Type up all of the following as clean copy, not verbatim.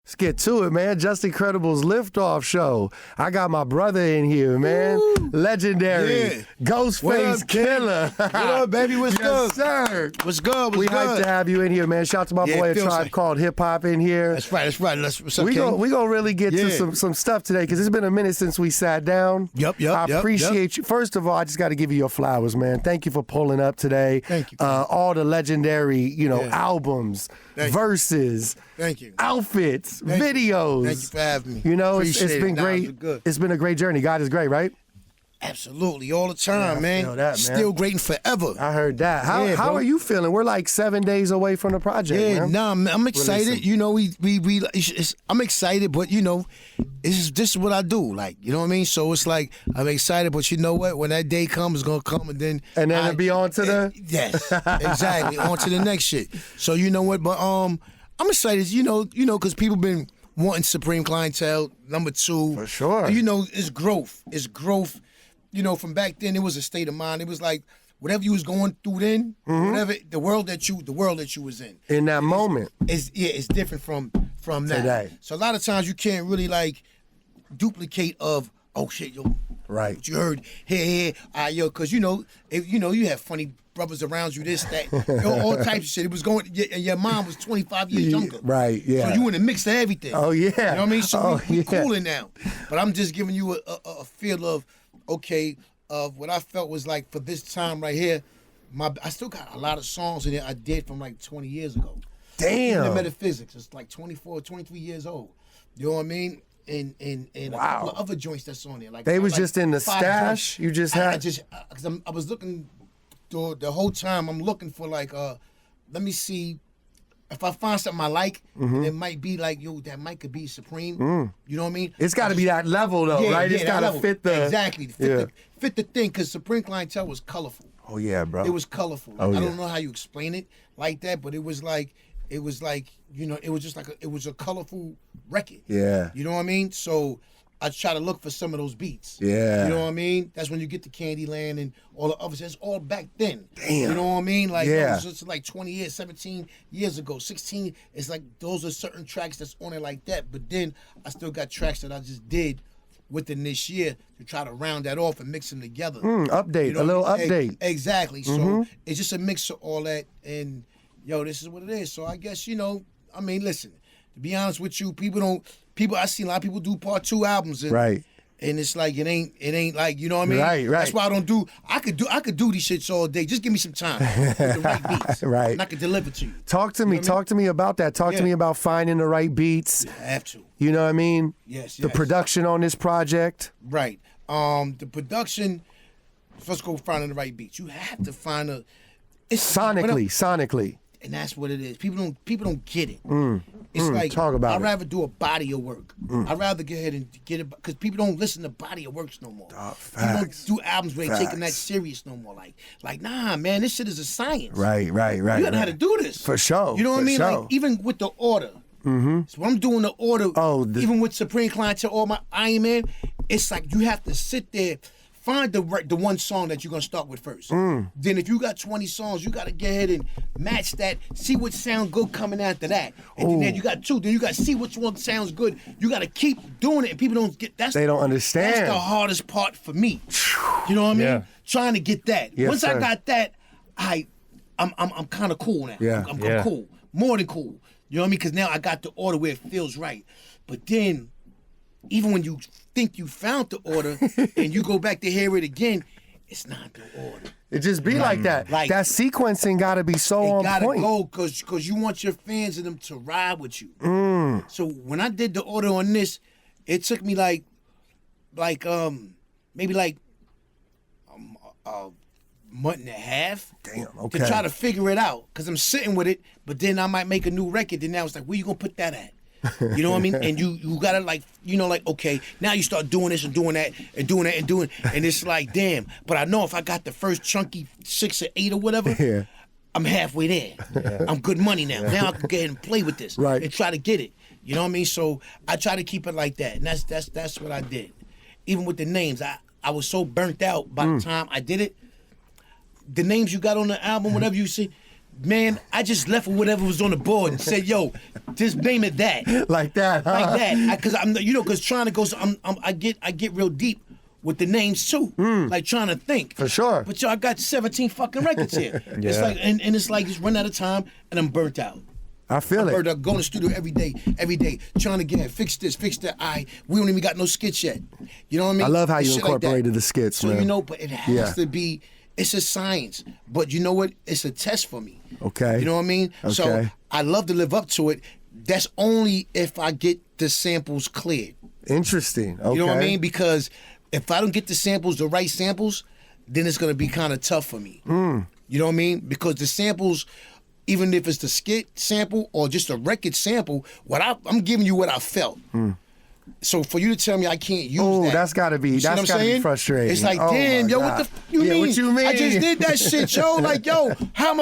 Let's get to it, man. Just Incredible's Liftoff Show. I got my brother in here, man. Woo. Legendary. Ghostface Killah. What up, baby? What's good? Yes, sir. What's good? We hyped to have you in here, man. Shout out to my boy, A Tribe like... Called Hip Hop in here. That's right. What's up, we King? gonna really get to some stuff today because it's been a minute since we sat down. I appreciate you. First of all, I just got to give you your flowers, man. Thank you for pulling up today. Thank you. All the legendary, albums, verses, outfits, videos. Thank you for having me. You know, it's been great. It's been a great journey. God is great, right? Absolutely, all the time, man. Feel that, man. Still great and forever. I heard that. How are you feeling? We're like 7 days away from the project. man. I'm excited. You know, I'm excited, but this is what I do. Like, you know what I mean? So it's like I'm excited, but you know what? When that day comes, it's gonna come, and then it'll be on to the yes, exactly, on to the next shit. So you know what? But I'm excited. Because people been wanting Supreme Clientele #2 for sure. It's growth. It's growth. From back then, it was a state of mind. It was like whatever you was going through then, whatever the world that you was in that moment. It's different from that. Today. So a lot of times you can't really like duplicate of right. What you heard here, because you have funny brothers around you, this, that, all types of shit. It was going, and your mom was 25 years younger. Right, yeah. So you in the mix of everything. Oh, yeah. You know what I mean? So we cooling now. But I'm just giving you a feel of, of what I felt was like for this time right here. I still got a lot of songs in there I did from like 20 years ago. Damn. In the metaphysics, it's like 24, 23 years old. You know what I mean? And a couple of other joints that's on there. Like they was just in the stash. Joints. You just had. Because I was looking the whole time. I'm looking for like let me see if I find something I like. It might be like that might could be Supreme. You know what I mean? It's got to be that level though, right? It's got to fit the fit the thing. Because Supreme Clientele was colorful. Oh yeah, bro. It was colorful. I don't know how you explain it like that, but it was like it was just like it was a colorful record. Yeah. You know what I mean? So I try to look for some of those beats. Yeah. You know what I mean? That's when you get to Candyland and all the others. That's all back then. Damn. You know what I mean? Like, it was just like 20 years, 17 years ago, 16. It's like those are certain tracks that's on it like that. But then I still got tracks that I just did within this year to try to round that off and mix them together. Update, a little update. Exactly. So it's just a mix of all that. And, this is what it is. So I guess, listen, to be honest with you, I see a lot of people do part 2 albums. And, right. And it's like, it ain't like, you know what I mean? Right. That's why I could do these shits all day. Just give me some time with the right beats. Right. And I can deliver to you. Talk to me about that. Talk to me about finding the right beats. You have to. You know what I mean? Yes. The production on this project. Right. The production, first go finding the right beats. You have to find sonically. And that's what it is. People don't get it. It's like I'd rather do a body of work. I'd rather go ahead and get it because people don't listen to body of works no more. People don't do albums where they're taking that serious no more. Like nah, man, this shit is a science. Right. You gotta know how to do this for sure. You know what I mean? Sure. Like even with the order. So when I'm doing the order, even with Supreme Clientele or my Iron Man, it's like you have to sit there. Find the one song that you're gonna start with first. Then if you got 20 songs, you gotta get ahead and match that. See what sound good coming after that. And then you got 2. Then you gotta see which one sounds good. You gotta keep doing it, and people don't get that. They don't understand. That's the hardest part for me. You know what I mean? Yeah. Trying to get that. Yes, Once sir. I got that, I'm kind of cool now. Yeah. I'm cool, more than cool. You know what I mean? Because now I got the order where it feels right. But then, even when you think you found the order and you go back to hear it again, it's not the order. It just be like that. Like, that sequencing got to be so on point. It got to go because you want your fans and them to ride with you. So when I did the order on this, it took me maybe a month and a half. Damn, okay. To try to figure it out because I'm sitting with it, but then I might make a new record. Then now it's like, where you going to put that at? You know what I mean? And you gotta okay, now you start doing this and doing that and doing that and doing, and it's like, damn. But I know if I got the first chunky 6 or 8 or whatever, I'm halfway there. Yeah. I'm good money now. Now I can go ahead and play with this and try to get it. You know what I mean? So I try to keep it like that, and that's what I did. Even with the names, I was so burnt out by the time I did it. The names you got on the album, whatever you see, Man, I just left with whatever was on the board and said, "Yo, just name it that." Like that, huh? Like that, because because trying to go, I get real deep with the names too, like trying to think. For sure. But yo, I got 17 fucking records here. It's like, and it's like it's run out of time, and I'm burnt out. I feel I'm going to the studio every day, trying to get fix this, fix that. We don't even got no skits yet. You know what I mean? I love how you Shit incorporated like the skits, so, man. but it has to be. It's a science, but you know what? It's a test for me. Okay. You know what I mean? Okay. So I love to live up to it. That's only if I get the samples cleared. Interesting. Okay. You know what I mean? Because if I don't get the right samples, then it's gonna be kind of tough for me. You know what I mean? Because the samples, even if it's the skit sample or just a record sample, I'm giving you what I felt. So for you to tell me I can't use that, that's gotta be frustrating. It's like, Oh damn, my yo, God. what you mean? What you mean? I just did that shit, yo. Like, yo, how am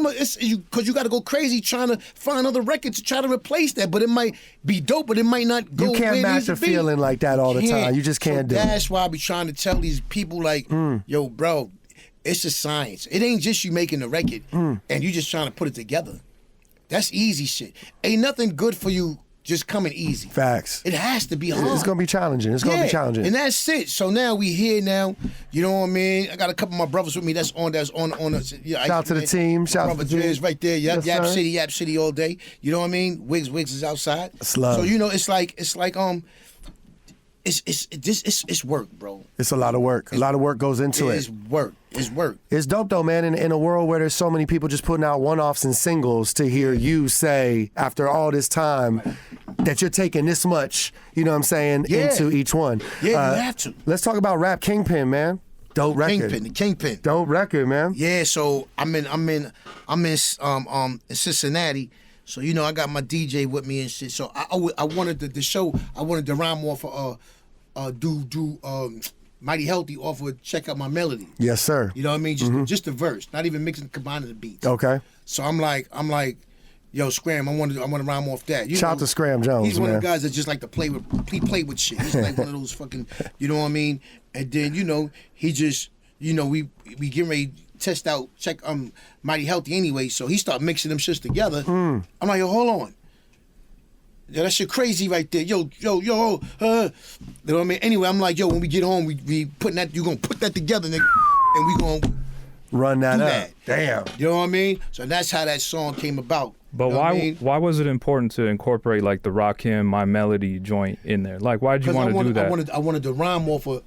I? Because you got to go crazy trying to find other records to try to replace that, but it might be dope, but it might not go. You can't match a feeling like that all the time. You just can't do it. That's why I be trying to tell these people, like, yo, bro, it's a science. It ain't just you making the record and you just trying to put it together. That's easy shit. Ain't nothing good for you just coming easy. Facts. It has to be hard. It's gonna be challenging. It's gonna be challenging. And that's it. So now we here now. You know what I mean? I got a couple of my brothers with me. That's on. Yeah, Shout out to the team. Shout out to the team. Right there. Yep. Yes, Yap City all day. You know what I mean? Wiggs is outside. It's love. So it's work, bro. It's a lot of work. A lot of work goes into it. It's work. It's work. It's dope though, man. In a world where there's so many people just putting out one-offs and singles, to hear you say after all this time that you're taking this much, you know what I'm saying, into each one. Yeah, you have to. Let's talk about Rap Kingpin, man. Dope record. The Kingpin. Dope record, man. Yeah. So I'm in Cincinnati. So I got my DJ with me and shit. So I wanted the show. I wanted to rhyme off Mighty Healthy off of Check Out My Melody. Yes, sir. You know what I mean? Just the verse, not even combining the beats. Okay. So I'm like, yo, Scram, I want to rhyme off that. Shout out to Scram Jones. He's one man. of the guys that just like to play with shit. He's like one of those fucking, you know what I mean? And then he just, we getting ready to check Mighty Healthy anyway. So he started mixing them shits together. I'm like, yo, hold on. Yo, that shit crazy right there. Yo. You know what I mean? Anyway, I'm like, yo, when we get home, we putting that, you gonna put that together, nigga, and we gonna run that do up. that. Damn. You know what I mean? So that's how that song came about. But why was it important to incorporate like the Rakim, My Melody joint in there? Like, why did you want to do that? I wanted to rhyme off of.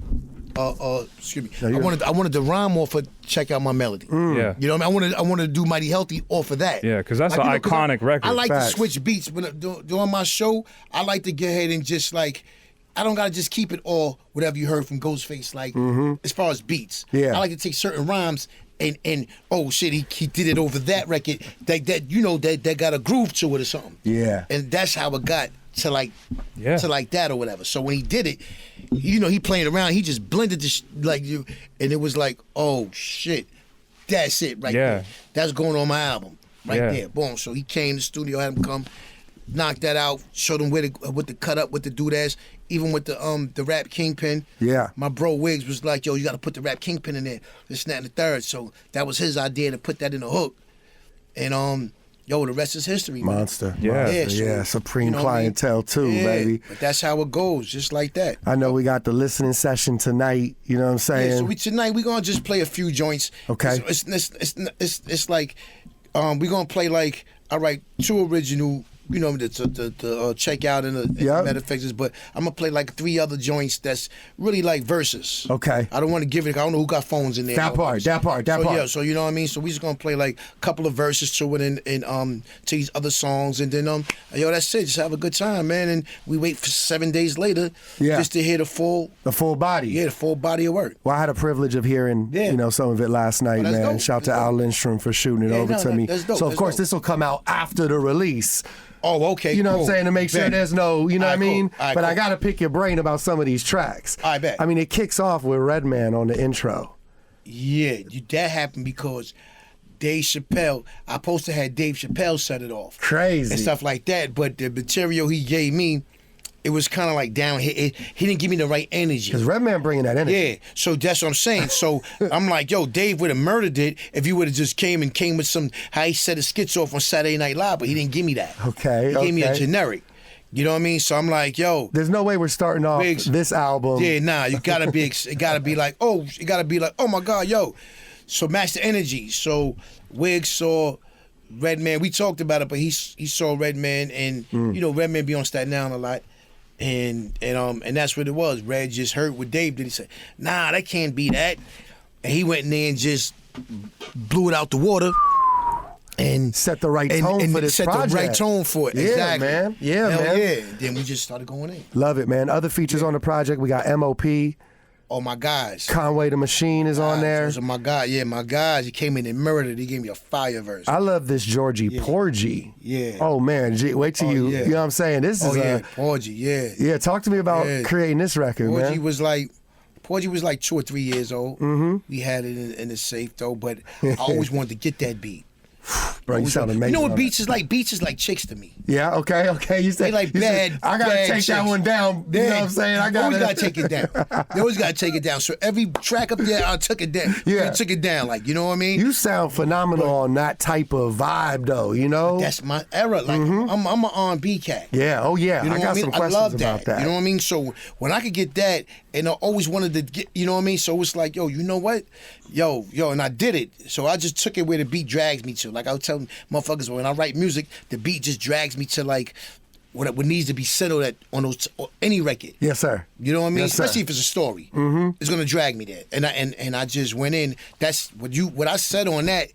Excuse me. I wanted to rhyme off of Check Out My Melody. Yeah. You know what I mean? I wanted to do Mighty Healthy off of that. Yeah, because that's an iconic record. I like Facts. to switch beats when doing my show. I like to get ahead and just like, I don't gotta just keep it all whatever you heard from Ghostface. Like as far as beats, Yeah. I like to take certain rhymes and oh shit, he did it over that record that got a groove to it or something. Yeah. And that's how it got to like that or whatever. So when he did it, he playing around, he just blended this and it was like, oh shit, that's it right there. That's going on my album right there. Boom. So he came to the studio, had him come, knock that out, showed him with the cut up, with the doodads, even with the Rap Kingpin. Yeah. My bro Wiggs was like, yo, you got to put the Rap Kingpin in there, this, that, and the third. So that was his idea to put that in the hook, and yo, the rest is history, man. Monster. Yeah. Yeah, so, Supreme Clientele too, baby. But that's how it goes, just like that. I know we got the listening session tonight, you know what I'm saying? Yeah, so tonight we're gonna just play a few joints. Okay. It's like we're gonna play like, all right, 2 original, to check out in the metaphysics, but I'm gonna play like 3 other joints that's really like verses. Okay. I don't want to give it. I don't know who got phones in there. That part. Yeah, so you know what I mean. So we just gonna play like a couple of verses to it and to these other songs, and then that's it. Just have a good time, man. And we wait for 7 days later, just to hear the full body. Yeah, the full body of work. Well, I had a privilege of hearing some of it last night, man. Dope. Shout to Al Lindstrom for shooting it over to me. Dope. So of course this will come out after the release. Oh, okay. You know cool. what I'm saying? To make sure there's no, you know what I mean? Cool. Right, but cool. I got to pick your brain about some of these tracks. I bet. I mean, it kicks off with Redman on the intro. Yeah, that happened because Dave Chappelle, I supposed to have Dave Chappelle set it off. Crazy. And stuff like that. But the material he gave me, it was kind of like down. He didn't give me the right energy. Because Redman bringing that energy. Yeah, so that's what I'm saying. So I'm like, yo, Dave would have murdered it if he would have just came with some, how he set his skits off on Saturday Night Live, but he didn't give me that. Okay, He gave me a generic. You know what I mean? So I'm like, yo. There's no way we're starting off this album. Yeah, nah, it gotta be like, oh my God, yo. So match the energy. So Wig saw Redman. We talked about it, but he saw Redman, and you know, Redman be on Staten Island a lot. And that's what it was. Red just heard what Dave did. He said, nah, that can't be that. And he went in there and just blew it out the water. And set the right tone for this project. Set the right tone for it. Yeah, exactly. man. Yeah, Hell man. yeah. Then we just started going in. Love it, man. Other features on the project, we got M.O.P. Oh, my guys. Conway the Machine is on there. Those are my guys. Yeah, my guys. He came in and murdered. He gave me a fire verse. I love this Georgie Porgie. Yeah. Oh, man. Wait till you know what I'm saying? This is Porgie, yeah. Yeah, talk to me about creating this record, man. Porgie was like 2 or 3 years old. Mm-hmm. We had it in the safe, though, but I always wanted to get that beat. Bro, you sound amazing. You know what beats is like? Beats is like chicks to me. Yeah, okay. You say they like bad. I gotta take chicks. that one down. You know what I'm saying? Always gotta take it down. They always gotta take it down. So every track up there, I took it down. Yeah, I took it down. Like, you know what I mean? You sound phenomenal on that type of vibe, though. You know, that's my era. Like, I'm an R&B cat. Yeah. Oh yeah. You know I got some questions I love about that. You know what I mean? So when I could get that, and I always wanted to get, you know what I mean? So it's like, yo, you know what? Yo, and I did it. So I just took it where the beat drags me to. Like I was telling motherfuckers, when I write music, the beat just drags me to like what needs to be settled at on those any record. Yes, sir. You know what I mean? Yes, especially if it's a story. Mm-hmm. It's gonna drag me there. And I just went in. That's what I said on that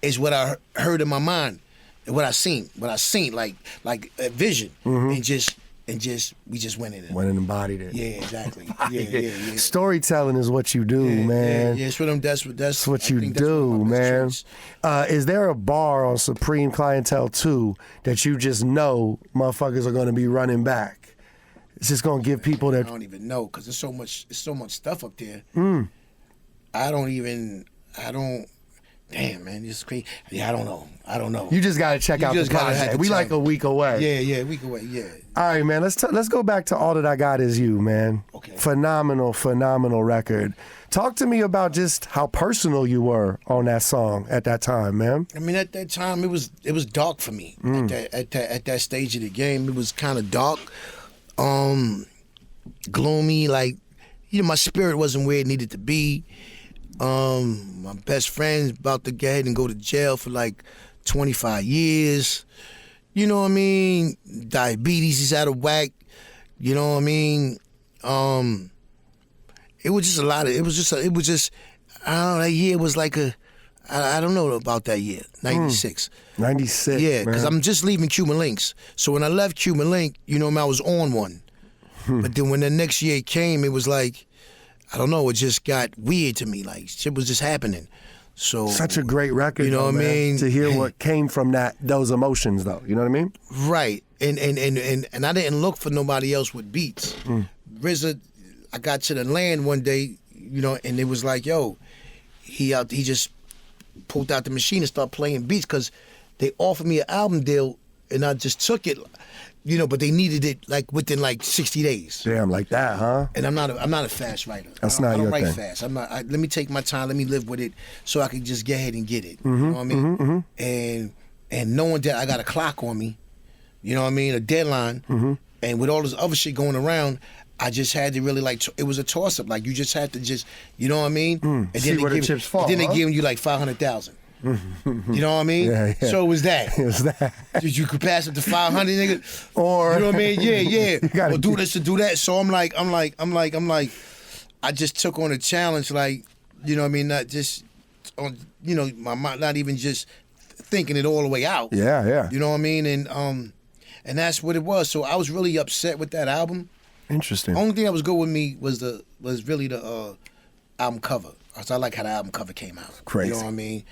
is what I heard in my mind. And what I seen like a vision. Mm-hmm. And we just went in it. Went and embodied it. Yeah, exactly. Yeah. Storytelling is what you do, man. Yeah, that's what you do, man. Is there a bar on Supreme Clientele 2 that you just know motherfuckers are gonna be running back? It's just gonna give people that. I don't even know, because there's so much stuff up there. Damn, man, this is crazy. Yeah, I don't know. You just gotta check out the project. We like a week away. Yeah, a week away. Yeah. All right, man. Let's go back to All That I Got Is You, man. Okay. Phenomenal record. Talk to me about just how personal you were on that song at that time, man. I mean, at that time, it was dark for me. At that stage of the game, it was kind of dark, gloomy. Like, you know, my spirit wasn't where it needed to be. My best friend's about to get ahead and go to jail for like 25 years. You know what I mean? Diabetes is out of whack. You know what I mean? It was just a lot of, it was just, I don't know, that year was like I don't know about that year, 96. 96, yeah, because I'm just leaving Cuban Links. So when I left Cuban Link, you know, I was on one. But then when the next year came, it was like, I don't know, it just got weird to me. Like, shit was just happening. So such a great record, you know what I mean? To hear what came from those emotions, though. You know what I mean? Right. And I didn't look for nobody else with beats. RZA, I got to the land one day, you know, and it was like, yo, he just pulled out the machine and started playing beats, because they offered me an album deal and I just took it. You know, but they needed it like within like 60 days. Damn, like that, huh? And I'm not a fast writer. That's not your thing. I don't write fast. Let me take my time. Let me live with it, so I can just get ahead and get it. You know what I mean? And knowing that I got a clock on me, you know what I mean, a deadline, and with all this other shit going around, I just had to really like. It was a toss up. Like, you just had to just, you know what I mean? And see where the chips fall. Then they giving you like 500,000. You know what I mean? Yeah. So it was that. It was that. You could pass up to 500, nigga. Or, you know what I mean? Yeah. Or do this or do that. So I'm like, I just took on a challenge, like, you know what I mean? Not just on, you know, my mind, not even just thinking it all the way out. Yeah. You know what I mean? And that's what it was. So I was really upset with that album. Interesting. Only thing that was good with me was really the album cover. I like how the album cover came out. Crazy. You know what I mean?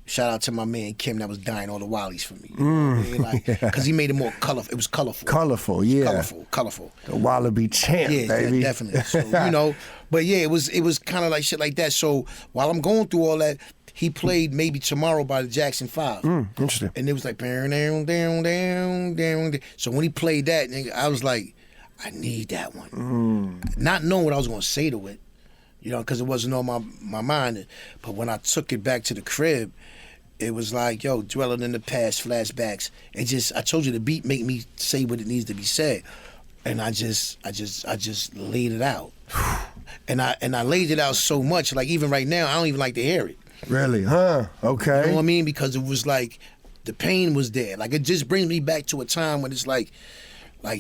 Shout out to my man Kim that was dying all the Wallies for me. You know what I mean? Like, because he made it more colorful. It was colorful. Colorful, yeah. Colorful. The Wallaby champ, baby. Yeah, definitely. So, you know, but yeah, it was kind of like shit like that. So while I'm going through all that, he played Maybe Tomorrow by the Jackson 5. Interesting. And it was like, down. So when he played that, nigga, I was like, I need that one. Not knowing what I was gonna say to it, you know, because it wasn't on my mind. But when I took it back to the crib, it was like, yo, dwelling in the past, flashbacks. I told you the beat make me say what it needs to be said. And I just laid it out. And I laid it out so much, like even right now, I don't even like to hear it. Really? Huh? Okay. You know what I mean? Because it was like, the pain was there. Like, it just brings me back to a time when it's like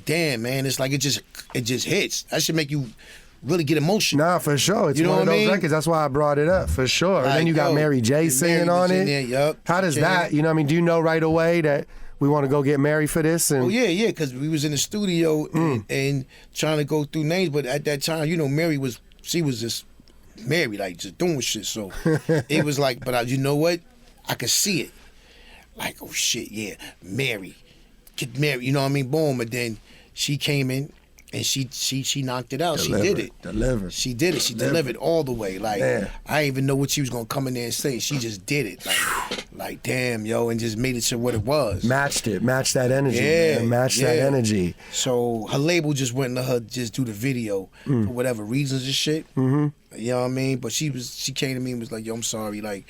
damn, man, it's like it just hits. That should make you really get emotional. Nah, for sure. It's one of those records. That's why I brought it up, for sure. Like, and then you got Mary J singing on it. Yep. How does that, you know what I mean? Do you know right away that we want to go get married for this? And... Oh, yeah, because we was in the studio and trying to go through names, but at that time, you know, she was just married, like just doing shit. So it was like, but you know what? I could see it. Like, oh shit, yeah, Mary. Get married, you know what I mean? Boom, and then she came in and she knocked it out. She did it. Delivered. She did it. She delivered all the way. Like, I didn't even know what she was gonna come in there and say. She just did it. Like damn, yo, and just made it to what it was. Matched that energy. Yeah, man. Matched that energy. So her label just went and let her just do the video for whatever reasons and shit. You know what I mean? But she came to me and was like, yo, I'm sorry, like,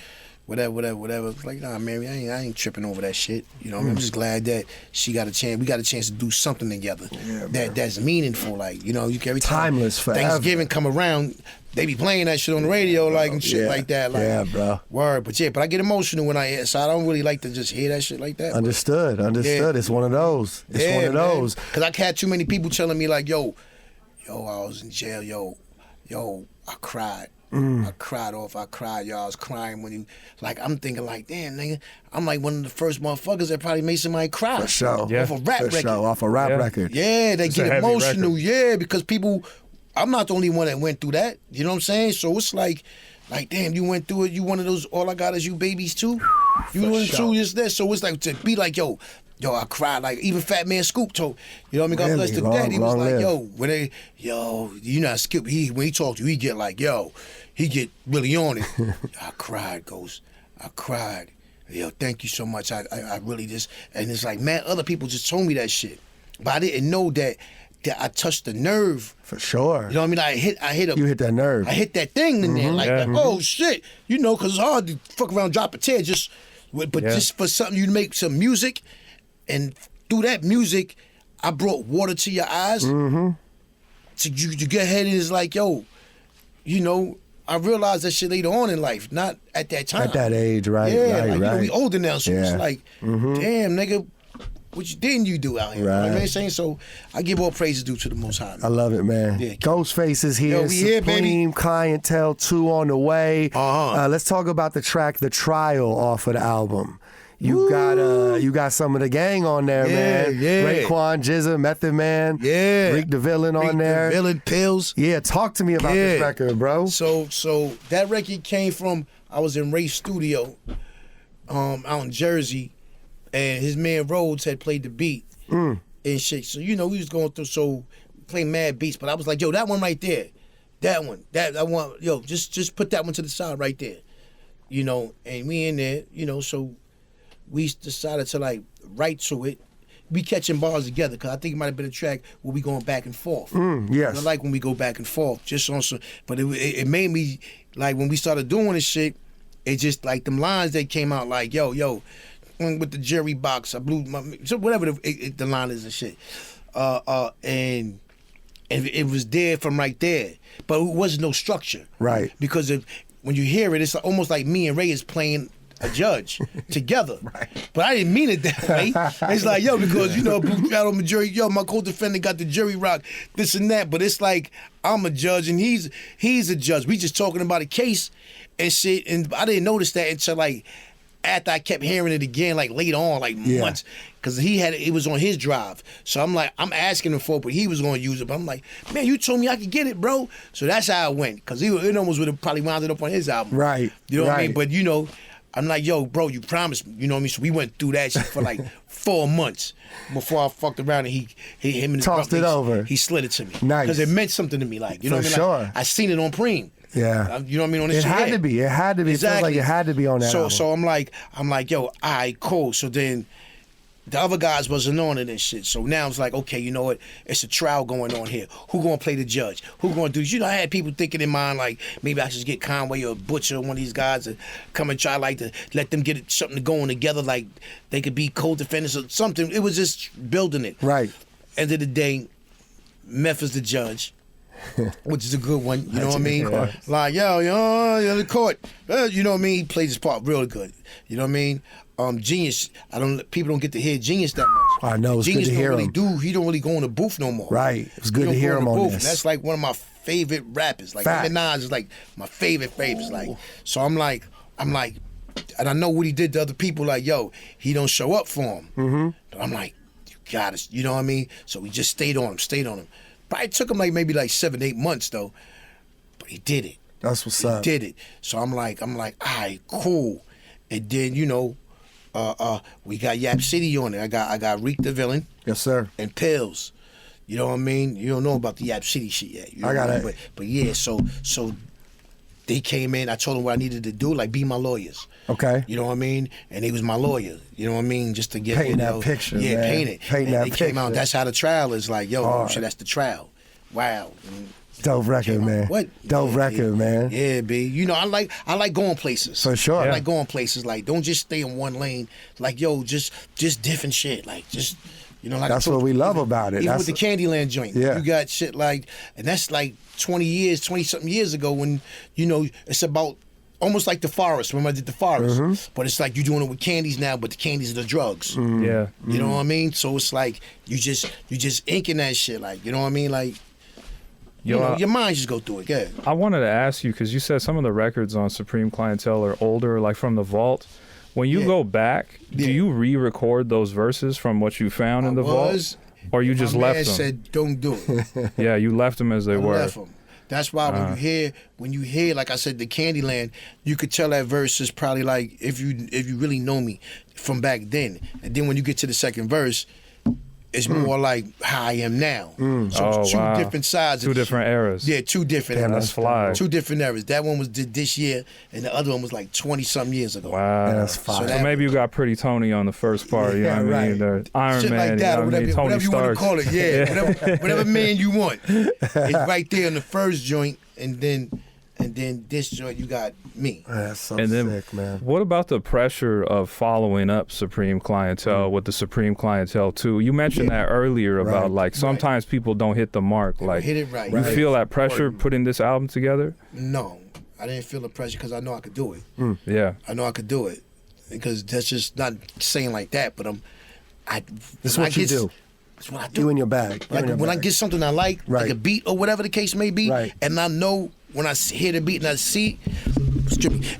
whatever. Like, nah, Mary, I ain't tripping over that shit. You know what I mean? I'm just glad that we got a chance to do something together that's meaningful. Like, you know, you can every time timeless forever. Thanksgiving come around, they be playing that shit on the radio, like, and shit like that. Like, yeah, bro. Word. But I get emotional when I hear, so I don't really like to just hear that shit like that. Understood. Yeah. It's one of those. It's one of those. Because I had too many people telling me, like, yo, I was in jail, yo, I cried. I cried, y'all. I was crying when you, like, I'm thinking, like, damn, nigga, I'm like one of the first motherfuckers that probably made somebody cry. For sure. Off a rap record. Off a rap record. Yeah, they get emotional. Yeah, because people, I'm not the only one that went through that. You know what I'm saying? So it's like, damn, you went through it. You one of those all I got is you babies too. You went through just that. So it's like to be like, yo, I cried. Like, even Fat Man Scoop told, you know what I mean? God bless the dead. He was like, you know, Skip, when he talked to you, he get like, he get really on it. I cried, Ghost. I cried. Yo, thank you so much. I really just, and it's like, man, other people just told me that shit. But I didn't know that I touched the nerve. For sure. You know what I mean? You hit that nerve. I hit that thing in there. Like, oh shit. You know, because it's hard to fuck around, drop a tear just for something, you make some music. And through that music, I brought water to your eyes. So you get ahead and it's like, yo, you know, I realized that shit later on in life, not at that time. At that age, right? Yeah, right, like, right. You know, we older now, so it's like, damn, nigga, what didn't you do out here? Right. You know what I'm saying? So I give all praises due to the Most High. I love it, man. Yeah. Ghostface is here. Yo, we here, baby. Clientele 2 on the way. Let's talk about the track "The Trial" off of the album. You got some of the gang on there, man. Yeah. Raekwon, Jizza, Method Man, Reek the Villain on there. The Villain, Pills. Yeah, talk to me about this record, bro. So that record came from, I was in Ray's studio out in Jersey, and his man Rhodes had played the beat and shit. So, you know, we was going through, playing mad beats, but I was like, yo, that one right there, that one, yo, just put that one to the side right there. You know, and we in there, you know, so we decided to like write to it. We catching bars together because I think it might have been a track where we going back and forth. Yes. I like when we go back and forth, just on some. But it made me like when we started doing this shit. It just like them lines that came out like yo, with the jury box, I blew my so whatever the line is and shit. And it was there from right there, but it wasn't no structure. Right. Because when you hear it, it's almost like me and Ray is playing a judge together. Right. But I didn't mean it that way. It's like, yo, because, you know, out on the jury, yo, my co-defendant got the jury rock, this and that. But it's like, I'm a judge and he's a judge. We just talking about a case and shit. And I didn't notice that until like after I kept hearing it again, like later on, like months. Because it was on his drive. So I'm like, I'm asking him for it, but he was going to use it. But I'm like, man, you told me I could get it, bro. So that's how it went. Because it almost would have probably wound up on his album. Right. You know what I mean? But, you know, I'm like, yo, bro, you promised me. You know what I mean? So we went through that shit for like 4 months before I fucked around and him and his tossed brother, it over. He slid it to me. Nice. Because it meant something to me. Like, you know for what I mean? sure. Like, I seen it on Preem. Yeah. You know what I mean? On this it shit. Had to be. It had to be. Exactly. It feels like it had to be on that album. So I'm like, yo, all right, cool. So then the other guys wasn't on it and shit. So now it's like, okay, you know what? It's a trial going on here. Who gonna play the judge? Who gonna do? You know, I had people thinking in mind like maybe I should get Conway or Butcher or one of these guys to come and try like to let them get something going together, like they could be co-defendants or something. It was just building it. Right. End of the day, Meth is the judge. Which is a good one, you know what I mean? Like, yo, the court, you know what I mean? He plays his part real good, you know what I mean? Genius, people don't get to hear Genius that much. I know, it's Genius good to hear don't him. he don't really go in the booth no more. Right, it's good to hear him on this. That's like one of my favorite rappers. Like, Nas is like my favorites. Like, so I'm like, and I know what he did to other people. Like, yo, he don't show up for him. Mm-hmm. But I'm like, you got us, you know what I mean? So we just stayed on him. Probably took him maybe 7-8 months though, but he did it. That's what's up. He did it. So I'm like, all right, cool. And then we got Yap City on it. I got Reek the Villain. Yes, sir. And Pills. You know what I mean? You don't know about the Yap City shit yet. You know I got it. But yeah, so they came in. I told them what I needed to do, like be my lawyers. Okay. You know what I mean? And he was my lawyer. You know what I mean? Just to get paint that picture. Yeah, man. paint it. Paint and that they picture. came out. That's how the trial is. Like, yo, Hard. shit, that's the trial. Wow. Dope record, man. What? Dope record, man. Yeah, B. You know, I like going places. For sure. I like going places. Like, don't just stay in one lane. Like, yo, just different shit. Like, just, you know, like that's what we love about it. Even That's with the Candyland joint. Yeah. You got shit like, and that's like 20-something years ago when, you know, it's about almost like The Forest. Remember I did The Forest? Mm-hmm. But it's like you're doing it with candies now, but the candies are the drugs. Mm-hmm. Yeah. You know what I mean? So it's like you just inking that shit. Like, you know what I mean? Like, you know, your mind just go through it. Yeah. I wanted to ask you, because you said some of the records on Supreme Clientele are older, like from the vault. When you go back, do you re-record those verses from what you found in the vault? Or you just left them? Said, don't do it. Yeah, you left them as they were. Left them. That's why when you hear, like I said, the Candyland, you could tell that verse is probably like, if you really know me from back then. And then when you get to the second verse, it's more like how I am now. So it's two different sides. Two different eras. Yeah, two different eras. That's fly. Two different eras. That one was this year, and the other one was like 20-something years ago. Wow. That's fire. So maybe you got Pretty Tony on the first part, you know what I mean? The Iron Shit Man, like that, you know what I mean? Tony whatever you want to Stark. call it. Yeah, whatever man you want. It's right there in the first joint, and then this joint you got me. That's so And then, sick, man. what about the pressure of following up Supreme Clientele with the Supreme Clientele 2? You mentioned that earlier about like sometimes people don't hit the mark. Like, hit it right. You feel that pressure putting this album together? No, I didn't feel the pressure because I know I could do it. Yeah. I know I could do it because that's just not saying like that, but This is what you do. That's what I do. You in your bag. Like when I get something I like a beat or whatever the case may be, and I know when I hear the beat and I see,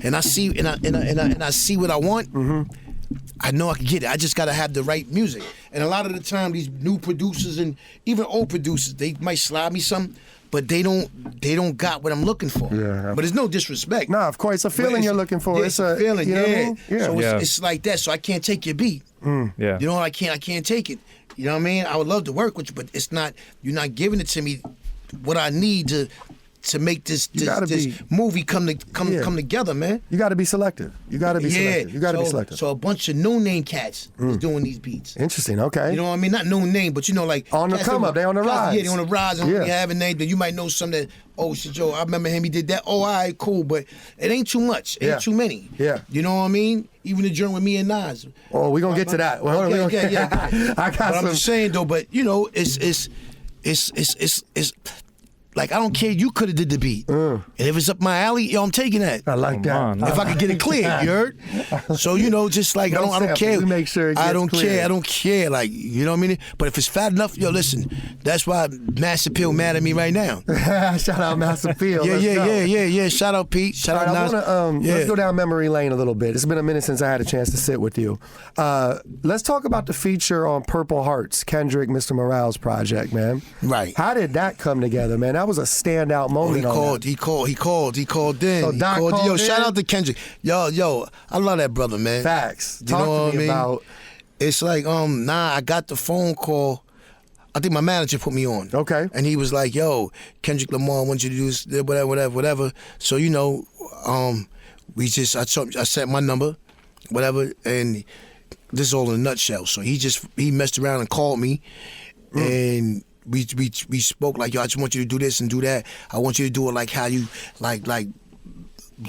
and I see and I see what I want, I know I can get it. I just gotta have the right music. And a lot of the time, these new producers and even old producers, they might slide me something, but they don't got what I'm looking for. Yeah. But it's no disrespect. No, of course, it's a feeling you're looking for. Yeah, it's a feeling. You know what I Yeah. mean? Yeah. So it's like that. So I can't take your beat. Yeah. You know, I can't take it. You know what I mean? I would love to work with you, but it's not. You're not giving it to me what I need to make this movie come together, man. You got to be selective. You got to be selective. You got to be selective. So a bunch of no-name cats is doing these beats. Interesting. Okay. You know what I mean? Not no name, but you know, like on the come up. They on the rise. Yeah, they on the rise. And they have a name that you might know some that. Oh shit, Joe, I remember him. He did that. Oh, all right, cool, but it ain't too much. It ain't too many. Yeah. You know what I mean? Even the joint with me and Nas. Oh, we gonna get to that. Well, yeah. I got but some. I'm just saying though. But you know, it's like I don't care. You could have did the beat, and if it's up my alley, yo, I'm taking that. I like that. If I could get it clear, you heard? So you know, just like I don't care. We make sure it gets I don't clear. care. I don't care. Like you know what I mean? But if it's fat enough, yo, listen. That's why Master Appeal mad at me right now. Shout out Master Appeal. Yeah. Shout out Pete. Shout out Nas. Let's go down memory lane a little bit. It's been a minute since I had a chance to sit with you. Let's talk about the feature on Purple Hearts, Kendrick, Mr. Morale's project, man. Right. How did that come together, man? That was a standout moment. He called in. So Doc called in. Shout out to Kendrick. Yo, I love that brother, man. Facts. You know Talk what to me about. It's like, I got the phone call. I think my manager put me on. Okay. And he was like, yo, Kendrick Lamar wants you to do this, whatever. So, you know, I sent my number, whatever, and this is all in a nutshell. So he messed around and called me, and we spoke like, yo, I just want you to do this and do that. I want you to do it like how you like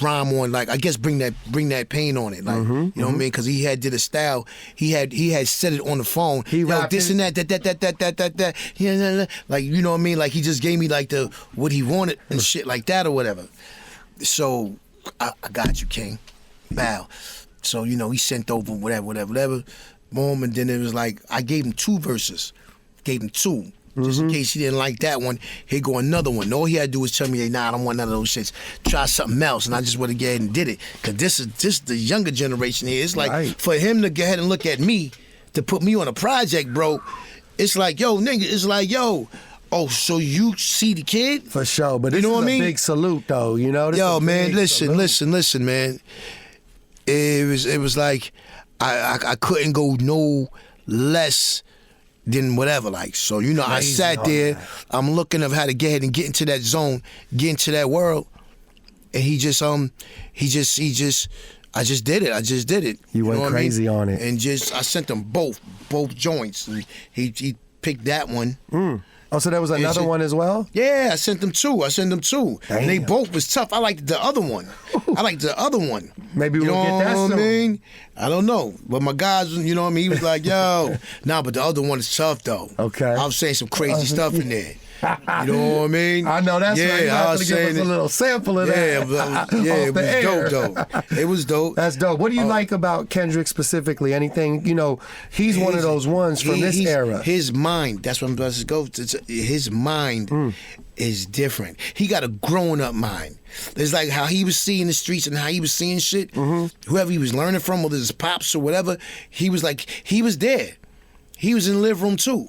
rhyme on, like, I guess bring that pain on it, like, you know what I mean? Because he had did a style. He had said it on the phone. He rapped this and that. Yeah, like, you know what I mean? Like, he just gave me like what he wanted and shit like that or whatever. So I got you, King. Bow. So, you know, he sent over whatever. Boom, and then it was like, I gave him 2 verses. Gave him 2. Just in case he didn't like that one, he'd go another one. All he had to do was tell me, hey, nah, I don't want none of those shits. Try something else. And I just would have gone ahead and did it. Because this is the younger generation here. It's like, for him to go ahead and look at me, to put me on a project, bro, it's like, yo, nigga, it's like, yo, oh, so you see the kid? For sure. But this you know is what a I mean? big salute, though. You know? This Yo, is a man, big listen, man. It was like, I couldn't go no less than whatever, like. So, you know, I sat there, I'm looking of how to get ahead and get into that zone, get into that world, and I just did it. You went crazy on it. And I sent him both joints. And he picked that one. Oh, so there was another one as well? Yeah, I sent them 2. Damn. And they both was tough. I liked the other one. Maybe we'll get that soon. soon. I mean? I don't know. But my guys, you know what I mean? He was like, yo. Nah, but the other one is tough, though. Okay. I was saying some crazy stuff in there. You know what I mean? I know, that's right. You have to give us a little sample of that. It was dope, though. It was dope. That's dope. What do you like about Kendrick specifically? Anything, you know, he's one of those ones from this era. His mind, that's what I'm about to go. His mind is different. He got a grown-up mind. It's like how he was seeing the streets and how he was seeing shit. Whoever he was learning from, whether it's pops or whatever, he was there. He was in the living room, too.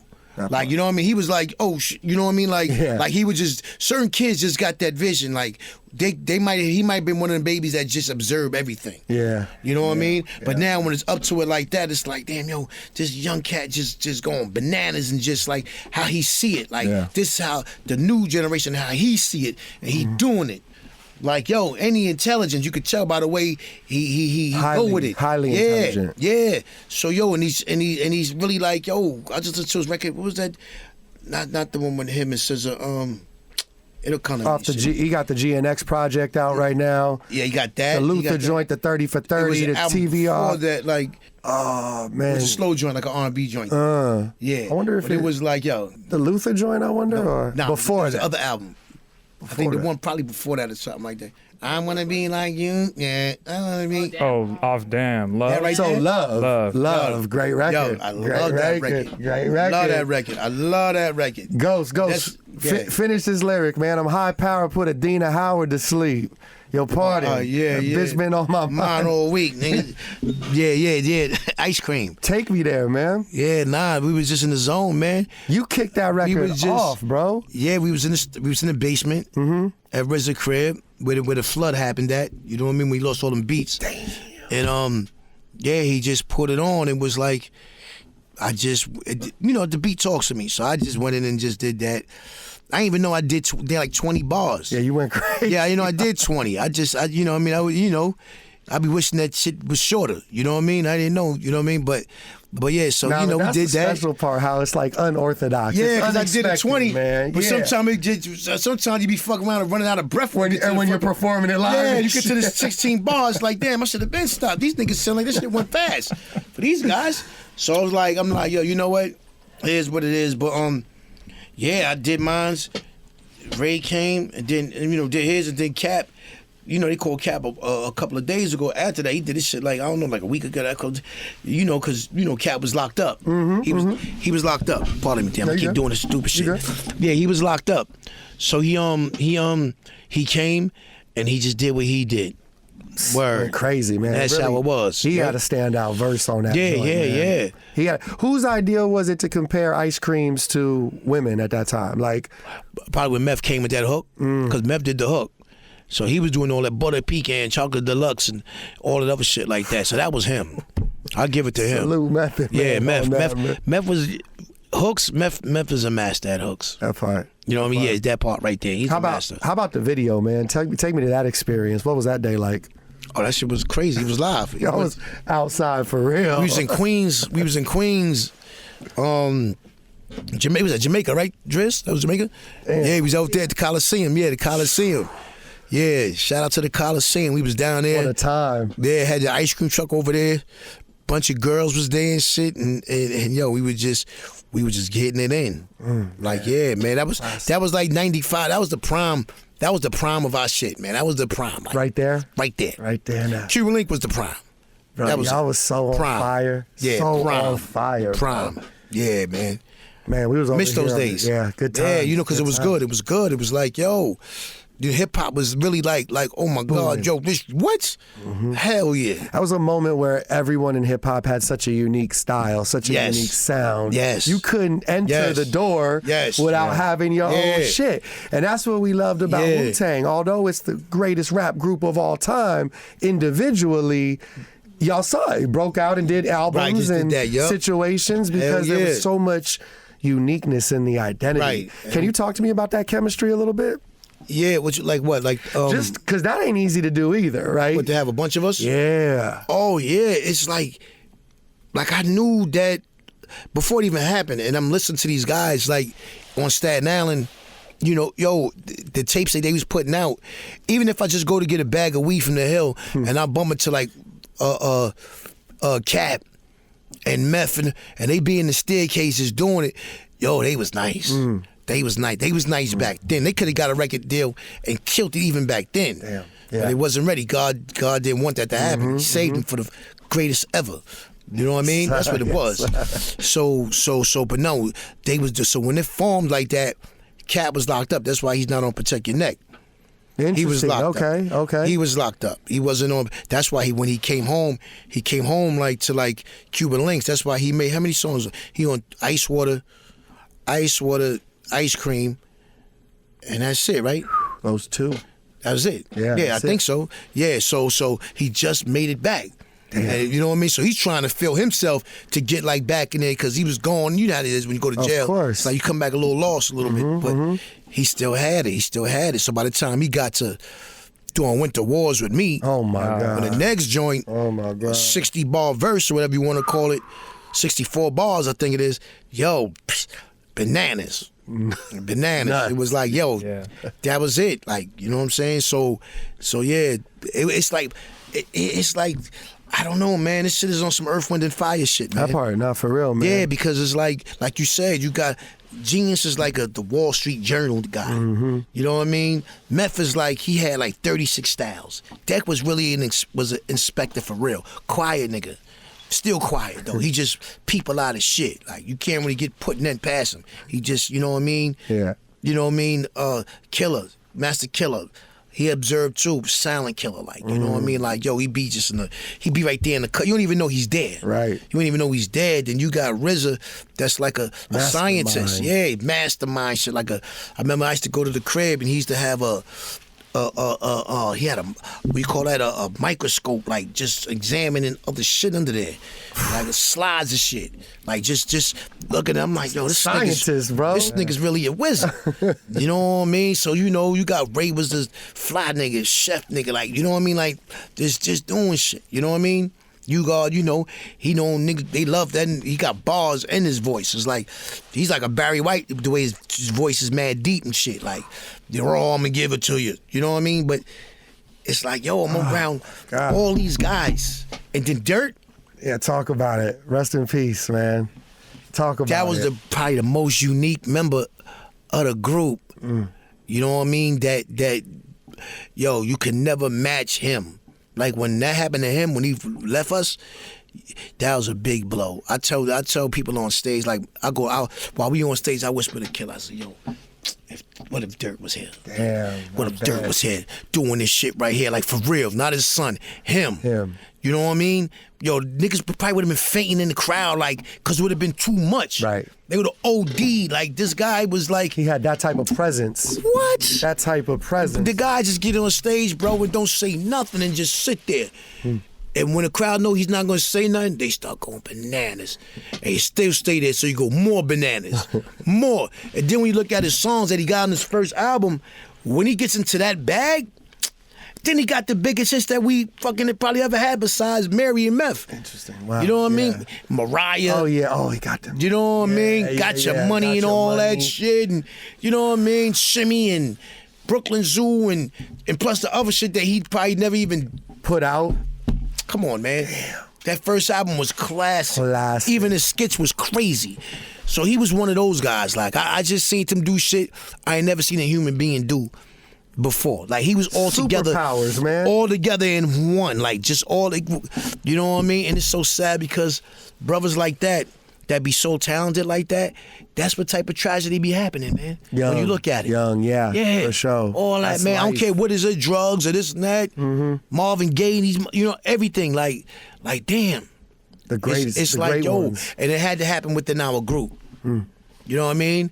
Like, you know what I mean? He was like, you know what I mean? Like, like he would just, certain kids just got that vision. Like, he might have been one of the babies that just observe everything. Yeah. You know what I mean? But now when it's up to it like that, it's like, damn, yo, this young cat just going bananas and just like how he see it. Like, this is how the new generation, how he see it, and he doing it. Like, yo, any intelligence, you could tell by the way he go with it. Highly intelligent. Yeah. So, yo, and he's really like, yo, I just listened to his record. What was that? Not the one with him and SZA. It'll kind of off the he got the GNX project out right now. Yeah, he got that. The Luther joint, the 30 for 30, the TVR. That, like, oh man, it was a slow joint, like an R&B joint. Yeah. I wonder if it was like, yo, the Luther joint. I wonder, or before that, the other album. I think the one probably before that or something like that. I wanna be like you, yeah. I wanna be. Oh, off damn love. That right so there? love, great record. Yo, I love that record. Great record. I love that record. Ghost. Finish this lyric, man. I'm high power, put Adina Howard to sleep. Yo, party. Yeah. Bitch been on my mind all week, nigga. Yeah. Ice cream. Take me there, man. Yeah, nah, we was just in the zone, man. You kicked that record off, bro. Yeah, we was in the basement at RZA crib where the flood happened at. You know what I mean? We lost all them beats. Damn. And he just put it on. It was like, the beat talks to me, so I just went in and just did that. I didn't even know I did like 20 bars. Yeah, you went crazy. Yeah, I did 20. I'd be wishing that shit was shorter. You know what I mean? I didn't know. You know what I mean? But yeah. So now, we did that. That's the special part. How it's like unorthodox. Yeah, because I did it 20, man. But sometimes you be fucking around and running out of breath when you're performing it live. Yeah, you get to the 16 bars. Like, damn, I should have been stopped. These niggas sound like this shit went fast for these guys. So I'm like, yo, you know what? It is what it is. But yeah, I did mine's. Ray came and then did his, and then Cap. They called Cap a couple of days ago. After that, he did this shit like, I don't know, like a week ago. Because Cap was locked up. He was locked up. Pardon me, damn. I keep doing this stupid shit. Yeah, he was locked up. So he came and he just did what he did. Word. Crazy, man. That's really, how it was. He had a standout verse on that. Yeah. He had. Whose idea was it to compare ice creams to women at that time? Like, probably when Meth came with that hook, because Meth did the hook. So he was doing all that butter pecan, chocolate deluxe, and all that other shit like that. So that was him. I'll give it to him. Salute Meth. Yeah, Meth was hooks. Meth is a master at hooks. That part. You know what I mean? Yeah, it's that part right there. He's a master. How about the video, man? Take me to that experience. What was that day like? Oh, that shit was crazy. It was live. Y'all was outside for real. We was in Queens. Jamaica, was that Jamaica, right, Driss? That was Jamaica? Damn. Yeah, we was out there at the Coliseum. Yeah, the Coliseum. Yeah, shout out to the Coliseum. We was down there. What a time. Yeah, had the ice cream truck over there. Bunch of girls was there and shit. And yo, we were just getting it in. Like, yeah, man, that was like 95. That was the prime. That was the prime of our shit, man. That was the prime. Like, Right there? Right there. Right there now. Cuban Link was the prime. Bro, That was y'all was so prime. on fire. Yeah, so prime. on fire. Prime. Bro. Yeah, man. Man, we was over Missed those here. days. Yeah, good time. Yeah, you know, because it was good. It was good. It was like, yo, the hip hop was really like, oh my God, yo, this what? Hell yeah. That was a moment where everyone in hip hop had such a unique style, such a Yes. unique sound. Yes. You couldn't enter Yes. the door Yes. without having your own Yeah. shit. And that's what we loved about Yeah. Wu-Tang. Although it's the greatest rap group of all time, individually, y'all saw it. Broke out and did albums just did and that, yup. situations because there yeah. was so much uniqueness in the identity. Right. Can you talk to me about that chemistry a little bit? Yeah, like Just because that ain't easy to do either, right? what, to have a bunch of us? Yeah. Oh yeah, it's like I knew that before it even happened, and I'm listening to these guys like on Staten Island. You know, yo, the tapes that they was putting out. Even if I just go to get a bag of weed from the hill, and I bump into like Cap and Meth, and they be in the staircases doing it. Yo, they was nice. They was nice. They was nice back then. They could have got a record deal and killed it even back then. Damn. But Yeah. it wasn't ready. God didn't want that to happen. He saved him for the greatest ever. You know what I mean? That's what it was. But no, they was just, so when it formed like that, Cap was locked up. That's why he's not on Protect Your Neck. He was locked up. Okay. He was locked up. He wasn't on. That's why when he came home like to like Cuban Links. That's why he made how many songs? He on Ice Water, Ice Cream, and that's it, right? Those two. That was it. Yeah, I that's think it. so. Yeah, so he just made it back. And you know what I mean? So he's trying to feel himself to get like back in there because he was gone. You know how it is when you go to jail. Of course. It's like you come back a little lost a little bit. But he still had it. So by the time he got to doing Winter Wars with me, Oh my God. on the next joint, Oh my God. 60 bar verse or whatever you want to call it, 64 bars I think it is, yo, bananas. Bananas. Nuts. It was like, yo, Yeah. that was it. Like, you know what I'm saying? So yeah, it's like, it's like, I don't know, man. This shit is on some Earth, Wind, and Fire shit, man. That part, not for real, man. Yeah, because it's like you said, you got Genius is like the Wall Street Journal guy. You know what I mean? Meth is like he had like 36 styles. Deck was really was an inspector for real. Quiet nigga. Still quiet though. He just peep a lot of shit. Like you can't really get putting that past him. He just, you know what I mean? Yeah. You know what I mean? Killer, Master Killer. He observed too, silent killer, like, you know what I mean? Like, yo, he be right there in the cut. You don't even know he's dead. Right. You don't even know he's dead. Then you got RZA, that's like a scientist. Yeah, mastermind shit. Like I remember I used to go to the crib and he used to have he had a microscope, like just examining other shit under there, like slides of shit, like just looking. I'm like, yo, this Scientist, bro. This nigga's really a wizard. You know what I mean? So you got Ray was the fly nigga, chef nigga, like you know what I mean, like just doing shit. You know what I mean? He know niggas, they love that, and he got bars in his voice. It's like, he's like a Barry White, the way his voice is mad deep and shit. Like, the raw, I'm gonna give it to you. You know what I mean? But it's like, yo, I'm around God. all these guys. And then Dirt, Yeah, talk about it. Rest in peace, man. Talk about it. that was probably the most unique member of the group. You know what I mean? That yo, you could never match him. Like when that happened to him, when he left us, that was a big blow. I tell people on stage, like while we on stage, I whisper to Killer, I say, yo, what if Dirt was here? Damn. What if Dirt was here doing this shit right here, like for real, not his son, him. Him. You know what I mean? Yo, niggas probably would have been fainting in the crowd, like, cause it would have been too much. Right. They would have OD'd. Like this guy was like, He had that type of presence. what? That type of presence. The guy just get on stage, bro, and don't say nothing and just sit there. And when the crowd know he's not gonna say nothing, they start going bananas. And he still stay there, so you go more bananas. More. And then when you look at his songs that he got on his first album, when he gets into that bag, Then he got the biggest hits that we fucking probably ever had besides Mary and Meth. Interesting. Wow. You know what I Yeah. mean? Mariah. Oh yeah. Oh, he got them. You know what I mean? Yeah, Got yeah, your money Got and Your all Money. that shit, and you know what I mean? Shimmy and Brooklyn Zoo, and plus the other shit that he probably never even Put out. Come on, man. That first album was classic. Classic. Even his skits was crazy. So he was one of those guys. Like I just seen him do shit I ain't never seen a human being do before. Like he was all together. Superpowers, man. All together in one. Like just all, you know what I mean? And it's so sad because brothers like that be so talented like that, that's what type of tragedy be happening, man. Young, when you look at it. Young, yeah, for sure. All that, That's man. I don't life. care what is it, drugs or this and that. Marvin Gaye, these, you know, everything. Like damn. The greatest. It's the like, great yo, ones. and it had to happen within our group. You know what I mean?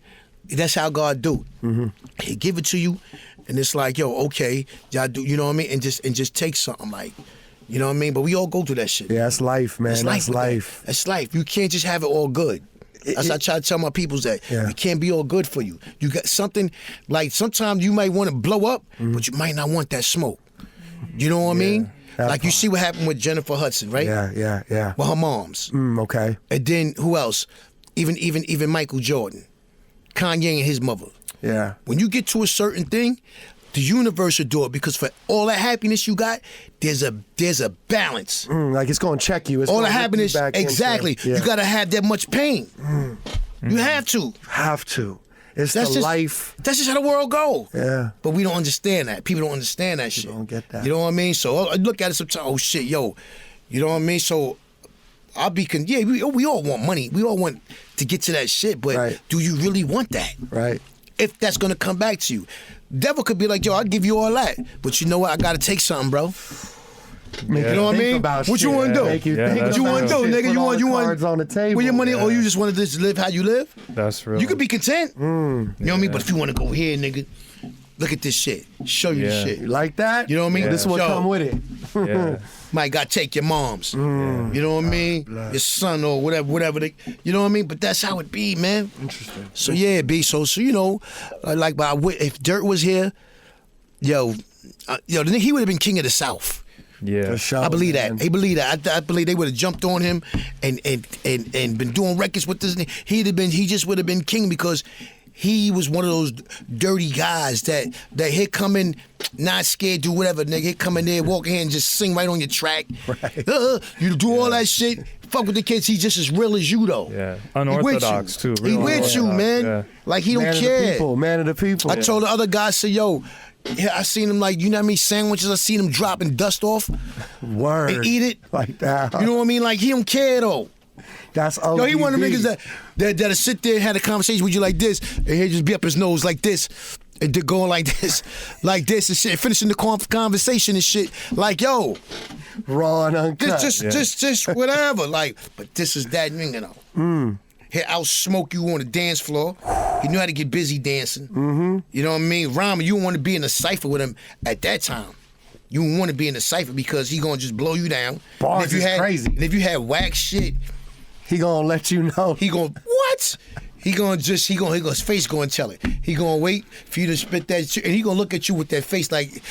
That's how God do it. He give it to you, and it's like, yo, okay, y'all do, you know what I mean? And just take something, like, you know what I mean? But we all go through that shit. Yeah, that's life, man. That's That's life. life. That's life. You can't just have it all good. That's I try to tell my peoples that Yeah. it can't be all good for you. You got something, like sometimes you might want to blow up, but you might not want that smoke. You know what I mean? that Like you part. see what happened with Jennifer Hudson, right? Yeah. With her moms. Okay. And then who else? Even Michael Jordan, Kanye and his mother. Yeah. When you get to a certain thing, the universe will do it because for all that happiness you got, there's a balance. Like it's gonna check you. It's All gonna the whip you happiness, back into- exactly. yeah. You gotta have that much pain. You have to. have to. It's That's the just life. That's just how the world go. Yeah. But we don't understand that. People don't understand that shit. don't get that. You know what I mean? So I look at it sometimes. Oh shit, yo. You know what I mean? So I'll be we all want money. We all want to get to that shit. But Right. do you really want that? Right. If that's gonna come back to you, devil could be like, yo, I'll give you all that. But you know what? I gotta take something, bro. Make You know what I think mean? about What you shit. wanna do? Make you Yeah, think that's What you want to about do, shit. nigga? Put You all want the you want cards on the table. Where your money? Yeah. Or you just want to just live how you live? That's real. You could be content. You know what I mean? But if you want to go here, nigga, look at this shit. Show you Yeah. this shit. You like that? You know what I mean? Yeah. This is what Yo, come with it. Yeah. Might got to take your moms. You know what I mean? Your son or whatever. You know what I mean? But that's how it be, man. Interesting. So yeah, B. So you know, if Dirt was here, then he would have been king of the South. Yeah. For sure, I believe man. that. He believe that. I believe they would have jumped on him and been doing records with this. He just would have been king because he was one of those dirty guys that he'd come in not scared, do whatever, nigga. He'd come in there, walk in here and just sing right on your track. Right. You do all that shit. Fuck with the kids. He's just as real as you, though. Yeah. He with Unorthodox, you. too. He Real with you, unorthodox, man. yeah. Like he don't Man of the care. people. Man of the people. I told the other guy, I said, yo, yeah, I seen him like, you know how many sandwiches I seen him dropping dust off Word. and eat it. Like that. You know what I mean? Like he don't care though. That's ODB. Yo, he one of the niggas that'll sit there and had a conversation with you like this, and he'll just be up his nose like this, and they're going like this and shit, finishing the conversation and shit. Like, yo, raw and uncut. just whatever. Like, but this is that, you know. He'll outsmoke you on the dance floor. He knew how to get busy dancing. You know what I mean? Rhyme, you don't want to be in a cypher with him at that time. You don't want to be in a cypher because he gonna just blow you down. Bars And if you is had, crazy. And if you had whack shit, He gonna let you know. he gonna what? He gonna his face gonna tell it. He gonna wait for you to spit that shit, and he gonna look at you with that face like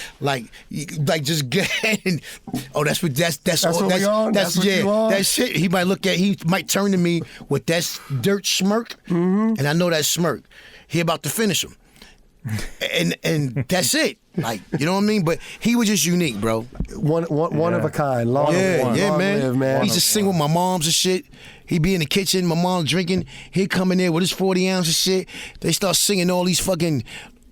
just getting. Oh, that's what we on? That's what you on? that shit. He might turn to me with that dirt smirk, and I know that smirk. He about to finish him, and that's it. Like, you know what I mean? But he was just unique, bro. One of a kind. Long Yeah, long man. live, man. He just sing with my moms and shit. He be in the kitchen, my mom drinking. He'd come in there with his 40 ounce of shit. They start singing all these fucking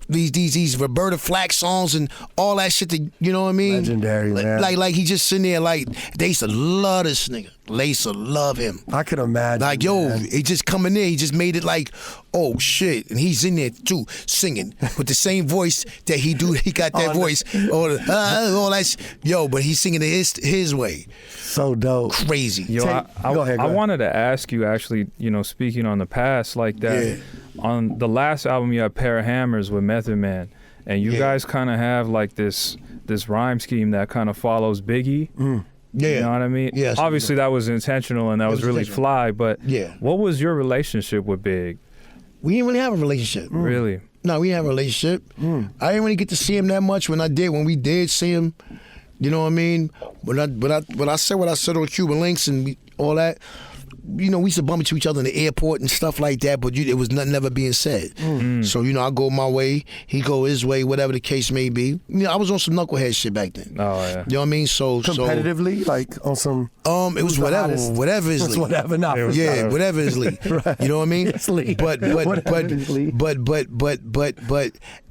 these Roberta Flack songs and all that shit. That, you know what I mean? Legendary, man. Like he just sitting there like they used to love this nigga. They used to love him. I could imagine. Like, yo, man. he just coming in, he just made it like, oh shit, and he's in there too, singing with the same voice that he do. He got that voice, all that, yo, but he's singing it his way. So dope. Crazy. Yo, Go ahead. I wanted to ask you, actually, speaking on the past like that, Yeah. on the last album you had Pair of Hammers with Method Man, and you guys kind of have like this rhyme scheme that kind of follows Biggie. Yeah. You know what I mean? Yes. Obviously that was intentional and that was really intentional. fly, but Yeah. what was your relationship with Big? We didn't really have a relationship. Really? No, we had a relationship. I didn't really get to see him that much when we did see him. You know what I mean? When I said what I said on Cuban Links and all that, you know, we used to bump into each other in the airport and stuff like that, but it was nothing ever being said. So, you know, I go my way, he go his way, whatever the case may be. You know, I was on some knucklehead shit back then. Oh, yeah. You know what I mean? So competitively, like on some. It was whatever is league. Whatever, not for yeah, whatever is league. Right. You know what I mean? It's league. But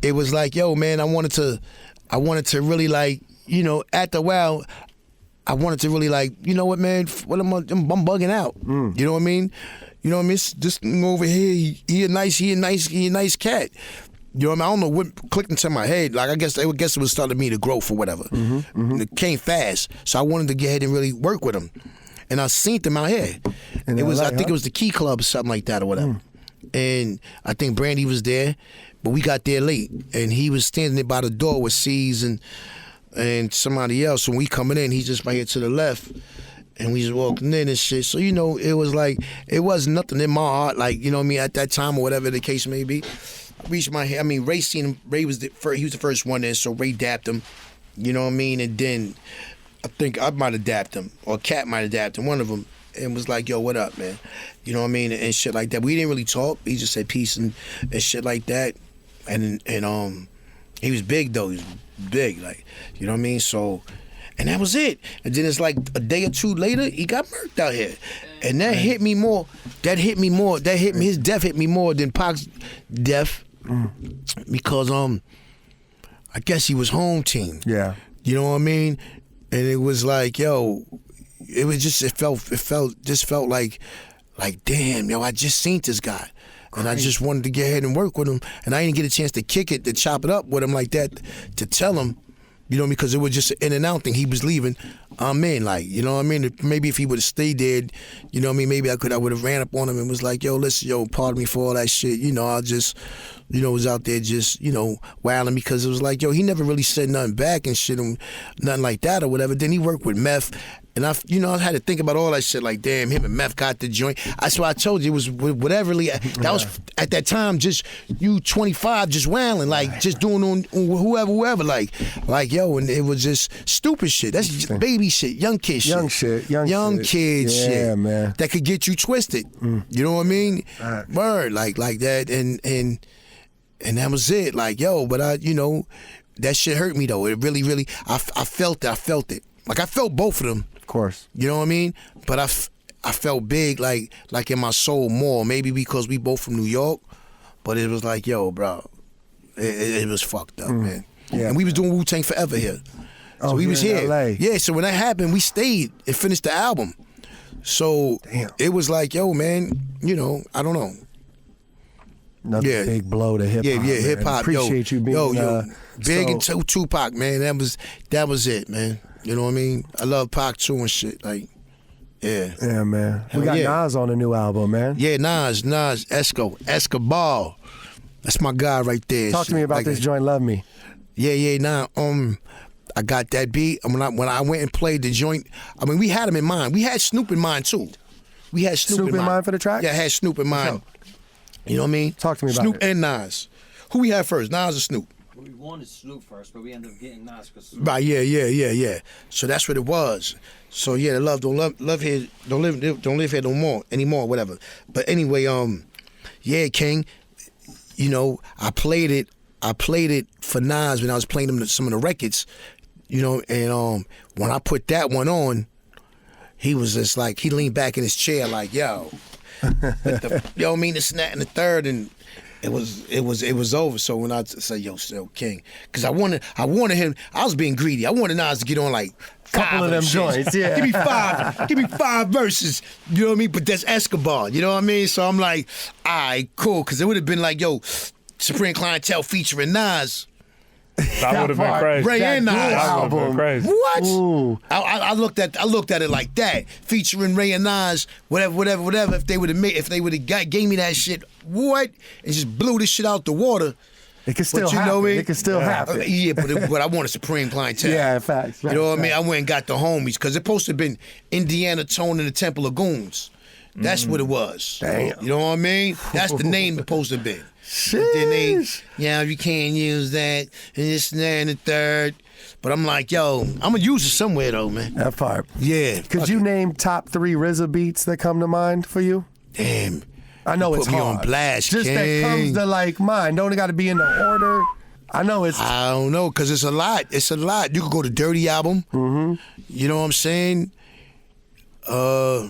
it was like, yo, man, I wanted to really like, you know, after a while, I wanted to really like, you know what, man? I'm bugging out. You know what I mean? You know what I mean? This over here, he a nice cat. You know what I mean? I don't know what clicked into my head. Like I guess it was starting me to grow for whatever. It came fast, so I wanted to get ahead and really work with him. And I seen him out here. And I think it was the Key Club or something like that or whatever. And I think Brandy was there, but we got there late, and he was standing there by the door with C's and somebody else. When we coming in, he's just right here to the left, and we just walking in and shit. So, you know, it was like, it wasn't nothing in my heart, like, you know what I mean, at that time or whatever the case may be. I reached my head. I mean, Ray seen him. Ray was he was the first one in, so Ray dapped him, you know what I mean? And then I think I might have dapped him, or Cat might have dapped him, one of them, and was like, yo, what up, man? You know what I mean? And shit like that. We didn't really talk. He just said peace and shit like that. And he was big, though. He was big, like, you know what I mean? So, and that was it. And then it's like a day or two later, he got murked out here. And that hit me more. His death hit me more than Pac's death. Because, I guess he was home team. Yeah. You know what I mean? And it was like, yo, it felt like damn, yo, I just seen this guy. And I just wanted to get ahead and work with him. And I didn't get a chance to kick it, to chop it up with him like that, to tell him, you know, because it was just an in and out thing. He was leaving. I'm in, like, you know what I mean? Maybe if he would have stayed dead, you know what I mean? Maybe I would have ran up on him and was like, yo, listen, yo, pardon me for all that shit. You know, I just, you know, was out there just, you know, wilding, because it was like, yo, he never really said nothing back and shit, and nothing like that or whatever. Then he worked with Meth. And I had to think about all that shit. Like, damn, him and Meth got the joint. That's why I told you it was whatever. That was at that time just you 25, just wailing, like just doing on whoever, like yo, and it was just stupid shit. That's just baby shit, young kid shit, young kid shit. Yeah, man. That could get you twisted. You know what I mean? Word, like that, and that was it. Like, yo, but I, you know, that shit hurt me though. It really, I felt it. Like, I felt both of them. Of course. You know what I mean? But I felt big, like in my soul more. Maybe because we both from New York, but it was like, yo, bro, it was fucked up, man. Yeah, and we was doing Wu-Tang forever here. So we was here. LA. Yeah, so when that happened, we stayed and finished the album. So it was like, yo, man, you know, I don't know. Another big blow to hip hop. Yeah, hip hop. Appreciate you being big into Tupac, man. That was it, man. You know what I mean? I love Pac too and shit. Like, yeah. Yeah, man. We got Nas on the new album, man. Yeah, Nas, Escobar. That's my guy right there. Talk to me about this joint, Love Me. Yeah, nah. I got that beat. When I went and played the joint, I mean, we had him in mind. We had Snoop in mind too. We had Snoop in mind for the track? Yeah, I had Snoop in mind. You know what I mean? Talk to me about Snoop it. and Nas. Who we had first, Nas or Snoop? We wanted Snoop first, but we ended up getting Nas because Right, yeah. So that's what it was. So yeah, don't live here no anymore, whatever. But anyway, yeah, King. You know, I played it for Nas when I was playing him some of the records. You know, and when I put that one on, he was just like, he leaned back in his chair like, yo, yo, I mean, this and that and the third, and it was over. So when I said, yo, still King, because I wanted him. I was being greedy. I wanted Nas to get on like couple of them joints. Yeah, give me five verses. You know what I mean? But that's Escobar. You know what I mean? So I'm like, all right, cool, because it would have been like, yo, Supreme Clientele featuring Nas. That would have been crazy. Ray and Nas. That would have been crazy. What? Ooh. I looked at it like that, featuring Ray and Nas, whatever. If they would have gave me that shit, what? And just blew this shit out the water. It can still happen. It can still happen. Yeah, but I want a Supreme Clientele. Yeah, facts. You know what I mean? I went and got the homies, because it's supposed to have been Indiana Tone and the Temple of Goons. That's what it was. Damn. You know what I mean? That's the name it's supposed to be. But then they, you can't use that, and this and that and the third. But I'm like, yo, I'm gonna use it somewhere though, man. That part. Yeah. Could you name top 3 RZA beats that come to mind for you? Damn. I know it's put me hard. on blast, Just King. that comes to like mind. Don't got to be in the order. I know it's. I don't know, cause it's a lot. It's a lot. You could go to Dirty album. Mm-hmm. You know what I'm saying? I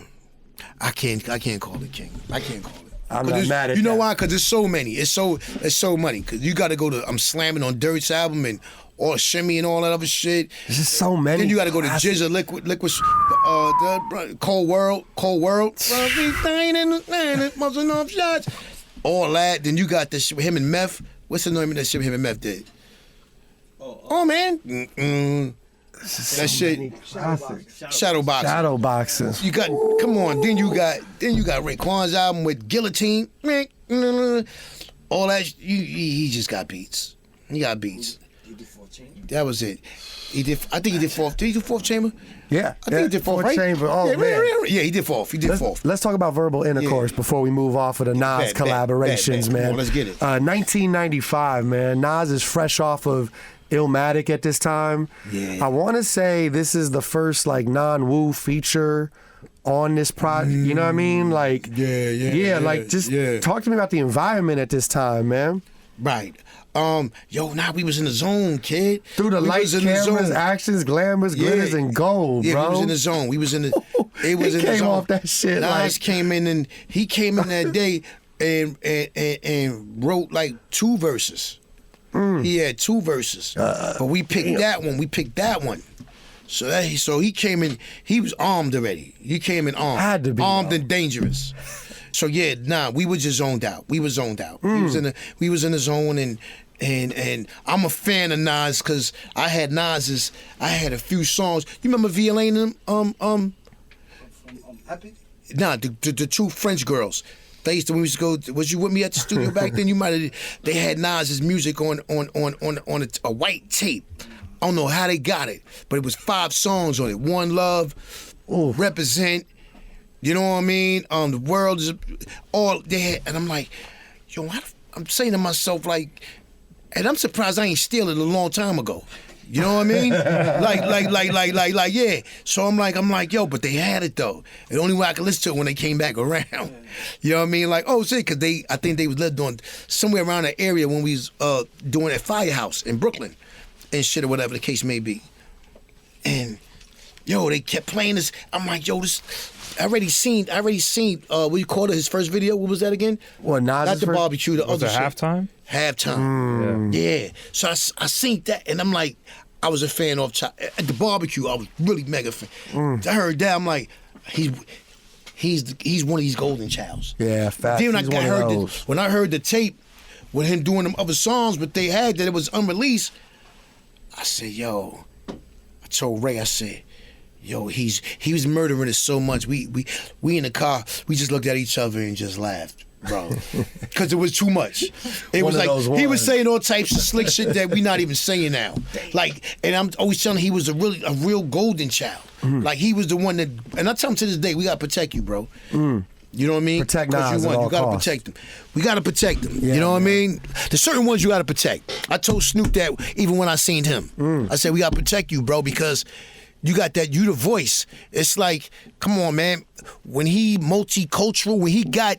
can't call it King. I can't call it. I'm not mad at You know that. why? Cause it's so many. It's so money. Cause you got to go to I'm slamming on Dirt's album and all Shimmy and all that other shit. There's just so many. Then you got to go to Jizza, Liquid, the Cold World. Muzzling off shots. All that. Then you got this shit with him and Meth. What's the name of that shit him and Meth did? Oh man. That shit. Shadowboxing. Shadowboxing. You got, come on. Then you got Raekwon's album with Guillotine. All that. He just got beats. He got beats. That was it. He did. I think he did fourth. Did he do Fourth Chamber? Yeah. I think he did fourth, right? Chamber. Oh, yeah, man. Yeah, he did fourth. Let's talk about verbal intercourse before we move off of the Nas collaborations, man. Come on, let's get it. 1995, man. Nas is fresh off of Illmatic at this time. Yeah. I want to say this is the first like non-Wu feature on this project. You know what I mean? Like, yeah. Like, just talk to me about the environment at this time, man. Right. We was in the zone, kid. Through the lights, cameras, actions, glamours, glitters, and gold, yeah, bro. we was in the zone. We was in the. It was he in the came zone. off that shit. Nas came in and he came in that day and wrote like 2 verses. He had 2 verses, but we picked that one. We picked that one. So he came in. He was armed already. He came in armed. Had to be armed and dangerous. So we were just zoned out. We was zoned out. We was in the zone and I'm a fan of Nas because I had a few songs. You remember VLA and them? Epic? Nah, the 2 French girls. They used to, when we used to go, was you with me at the studio back then? You might have, they had Nas's music on a white tape. I don't know how they got it, but it was 5 songs on it. One Love, Represent, you know what I mean? The World is all they had, and I'm like, yo, I'm saying to myself like, and I'm surprised I ain't steal it a long time ago. You know what I mean? like, yeah. So I'm like, yo, but they had it though. The only way I could listen to it when they came back around. You know what I mean? Like, shit, because I think they was lived on somewhere around that area when we was doing that Firehouse in Brooklyn and shit or whatever the case may be. And yo, they kept playing this. I'm like, yo, this. I already seen. What you call it? His first video. What was that again? What, Nas? Not the barbecue. The Was other it shit. Halftime? Halftime. Yeah. So I seen that, and I'm like, I was a fan of at the barbecue. I was really mega fan. I heard that. I'm like, he's one of these golden childs. Yeah, facts. Then He's one of those. when I heard the tape with him doing them other songs, but they had that it was unreleased. I said, yo. I told Ray. I said, yo, he was murdering us so much. We in the car, we just looked at each other and just laughed, bro, because it was too much. It was like he was saying all types of slick shit that we not even saying now. Like, and I'm always telling him he was a real golden child. Like he was the one that, and I tell him to this day, we gotta protect you, bro. You know what I mean? Protect Nas you at all gotta costs. protect them. We gotta protect them. Yeah, you know what I man. mean? There's certain ones you gotta protect. I told Snoop that even when I seen him. I said we gotta protect you, bro, because you got that, you the voice. It's like, come on, man. When he multicultural, when he got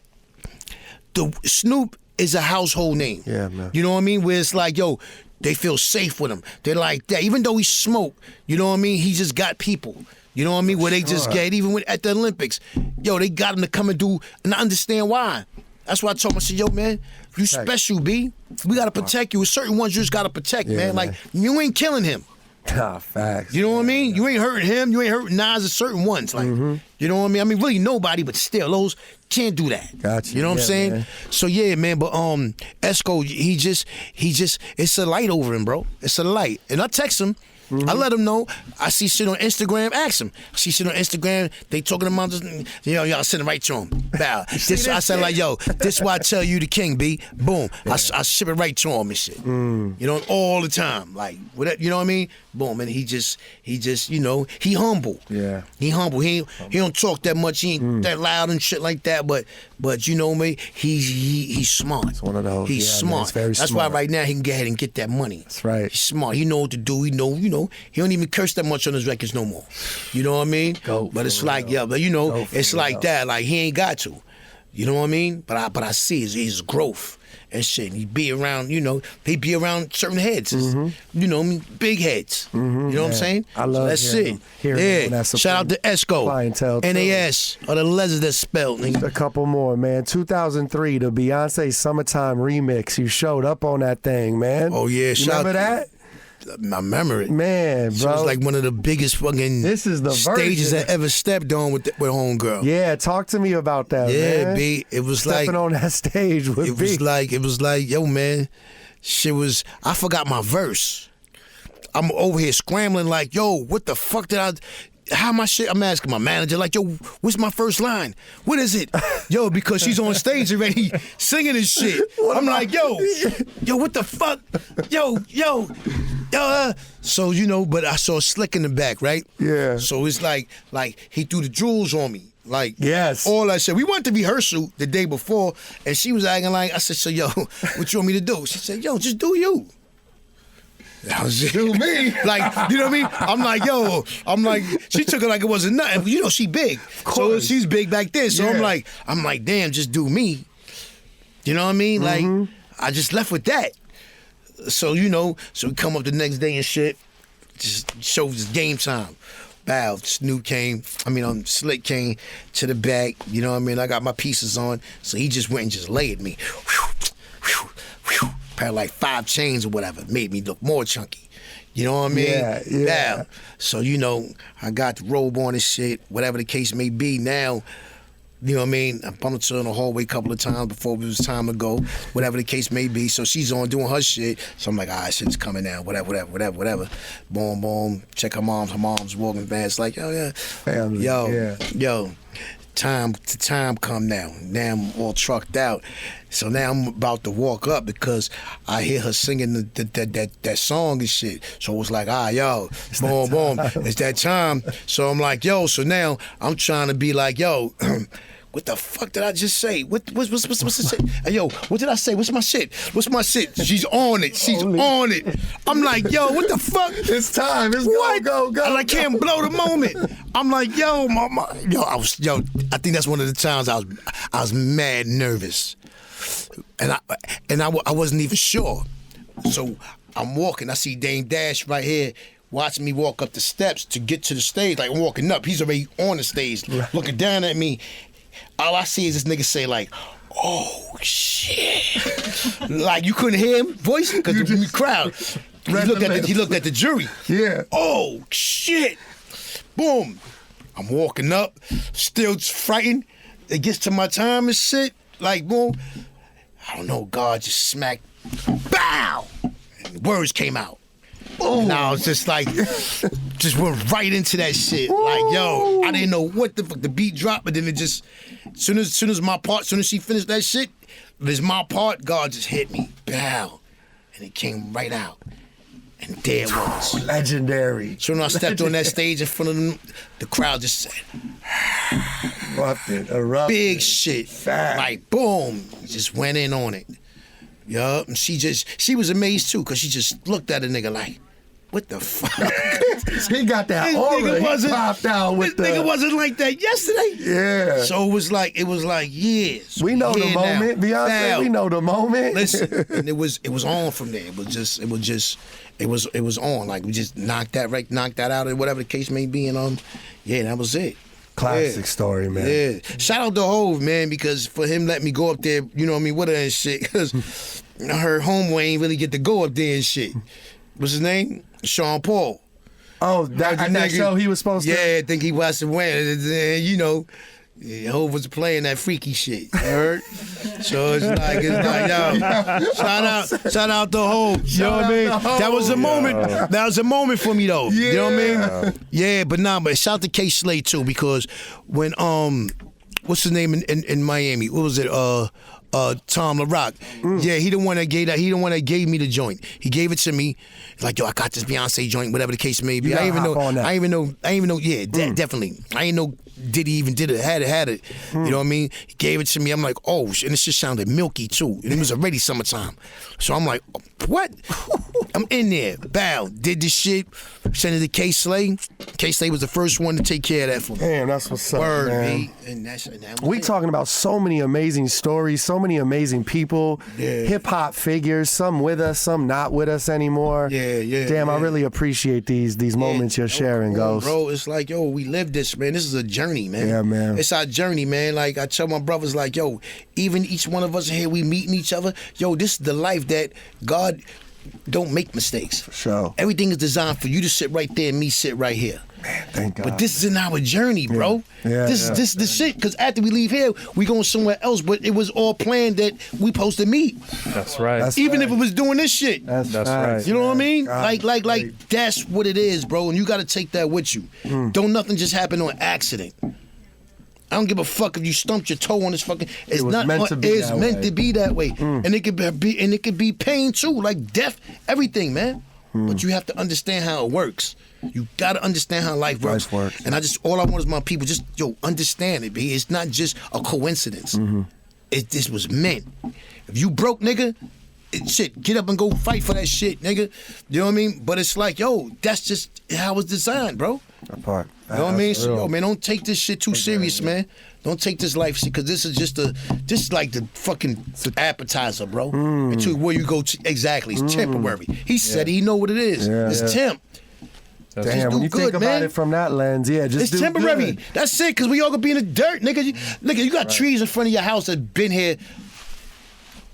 Snoop is a household name. Yeah, man. You know what I mean? Where it's like, yo, they feel safe with him. They're like that. Even though he smoke, you know what I mean? He just got people. You know what I mean? Where they just get, even at the Olympics, yo, they got him to come and do, and I understand why. That's why I told him, I said, yo, man, you special, B. We got to protect you. With certain ones you just got to protect, man. Like, you ain't killing him. Nah, facts. You know what I mean? You ain't hurting him. You ain't hurting Nas at certain ones. Like, you know what I mean? I mean, really nobody, but still, those can't do that. Gotcha. You know what I'm Yeah, saying? man. So yeah, man. But Esco, he just, it's a light over him, bro. It's a light. And I text him. I let him know. I see shit on Instagram. Ask him. I see shit on Instagram. They talking about this. Y'all send it right to him. Bow. I said like, yo, this why I tell you the king, B. Boom. I ship it right to him and shit. You know, all the time. Like, whatever, you know what I mean? Boom. And he just, you know, he humble. Yeah. He humble. He don't don't talk that much. He ain't that loud and shit like that. But you know me, he's smart. It's one of those. He's man, smart. it's very That's smart. why right now he can get ahead and get that money. That's right. He's smart. He know what to do. He know. He don't even curse that much on his records no more. You know what I mean? But it's like, but it's like that. Like he ain't got to. You know what I mean? But I see his growth and shit. He be around, he be around certain heads. Big heads. You know what I'm saying? I love that's it. Yeah. Shout out to Esco. Clientele. NAS, or the letters that spelled. A couple more, man. 2003, the Beyonce Summertime remix. You showed up on that thing, man. Oh yeah, you remember that? I remember it, man, bro. So it was like one of the biggest fucking stages I ever stepped on with Homegirl. Yeah, talk to me about that. Yeah, man. B. It was stepping on that stage with it was like, yo, man, shit was. I forgot my verse. I'm over here scrambling like, yo, what the fuck did I? How my shit? I'm asking my manager like, yo, what's my first line? What is it? Yo, because she's on stage already singing this shit. I'm like, yo, what the fuck? Yo. So but I saw Slick in the back, right? Yeah. So it's like he threw the jewels on me. Like, yes. All I said, we went to rehearsal the day before, and she was acting like, I said, so yo, what you want me to do? She said, yo, just do you. That was it. Do me. Like, you know what I mean? She took it like it wasn't nothing. She big. So she's big back then. So yeah. I'm like, damn, just do me. You know what I mean? Like, I just left with that. So, so we come up the next day and shit. Just shows it's game time. Bow, Slick came to the back. You know what I mean? I got my pieces on. So he just went and just laid me. Probably like 5 chains or whatever, made me look more chunky. You know what I mean? Yeah. Now, so I got the robe on and shit, whatever the case may be. Now, you know what I mean? I bumped her in the hallway a couple of times before it was time to go, whatever the case may be. So she's on doing her shit. So I'm like, all right, shit's coming now, whatever. Boom, boom. Check her mom's. Her mom's walking fast. Like, oh yeah, family. Yo. Time come now. Now I'm all trucked out. So now I'm about to walk up because I hear her singing that song and shit. So it was like, yo, boom, it's that time. So I'm like, yo, so now I'm trying to be like, yo, what the fuck did I just say? What's the shit? Hey, yo, what did I say? What's my shit? She's on it. I'm like, yo, what the fuck? It's time. It's go. And I can't blow the moment. I'm like, yo, I think that's one of the times I was mad nervous. And I wasn't even sure. So I'm walking, I see Dame Dash right here watching me walk up the steps to get to the stage. Like, I'm walking up, he's already on the stage, looking down at me. All I see is this nigga say like, oh shit. Like, you couldn't hear him voice because the crowd. He looked at the jury. Yeah. Oh shit. Boom. I'm walking up, still frightened. It gets to my time and shit. Like, boom. I don't know, God just smacked. Bow! And words came out. Oh. And I was just like, just went right into that shit. Ooh. Like, yo, I didn't know what the fuck. The beat dropped, but then it just, soon as she finished that shit, it was my part, God just hit me. Bow. And it came right out. And there it was. Legendary. So when I stepped on that stage in front of them, the crowd just said, erupted. Big shit. Fact. Like, boom. Just went in on it. Yup. And she was amazed too, because she just looked at a nigga like, what the fuck? He got that aura. He popped out with this nigga wasn't like that yesterday. Yeah. So it was like, years. We know the moment, Beyonce. Now, we know the moment. Listen, and it was on from there. It was on. Like, we just knocked that out, or whatever the case may be, and that was it. Classic story, man. Yeah. Shout out to Hov, man, because for him letting me go up there, you know what I mean, with her and shit, because I heard Homeboy ain't really get to go up there and shit. What's his name? Sean Paul. Oh, that show he was supposed to? Yeah, I think he was to win. You know, Hov was playing that freaky shit. You heard? So it's like, yo, shout out to Hov. You know what I mean? That was a moment. That was a moment for me though. Yeah. You know what I mean? Yeah, but shout out to K Slade too, because when what's his name in Miami? What was it? Tom LaRock. Yeah, he the one that gave that. He the one that gave me the joint. He gave it to me. Like, yo, I got this Beyonce joint, whatever the case may be. I ain't even know. Yeah, definitely. I ain't know. Did he even did it? Had it. You know what I mean? He gave it to me. I'm like, oh, and this shit sounded milky too. And it was already summertime. So I'm like, what? I'm in there. Bow. Did this shit. Sent it to K Slay. K Slay was the first one to take care of that for me. Damn, that's what's up, Word, man. And that We talking about so many amazing stories, so many amazing people, hip hop figures, some with us, some not with us anymore. Yeah. Damn, I really appreciate these moments you're sharing, Ghost. Bro, it's like, yo, we live this, man. This is a journey, man. Yeah, man. It's our journey, man. Like, I tell my brothers, like, yo, even each one of us here, we meeting each other. Yo, this is the life that God don't make mistakes. For sure. Everything is designed for you to sit right there and me sit right here. Man, thank God. But this is in our journey, bro. Yeah. This is the shit. Because after we leave here, we going somewhere else. But it was all planned that we supposed to meet. That's right. Even if it was doing this shit. That's right. You know what I mean? God, Like that's what it is, bro. And you got to take that with you. Don't nothing just happen on accident. I don't give a fuck if you stumped your toe on this fucking. It's not meant to be It's that meant way. to be that way, and it could be pain too, like death, everything, man. But you have to understand how it works. You gotta understand how life works. And all I want is my people just understand it, B. It's not just a coincidence. This was meant. If you broke, nigga. Shit, get up and go fight for that shit, nigga. You know what I mean? But it's like, yo, that's just how it's designed, bro. That part. You know what I mean? So, yo, man, don't take this shit too serious, man. Don't take this life shit, because this is like the fucking appetizer, bro. Until where you go to, exactly. It's temporary. He said he know what it is. It's temp. Damn, when you think about it from that lens, just it's temporary. Good. That's it, because we all gonna be in the dirt, nigga. You got trees in front of your house that been here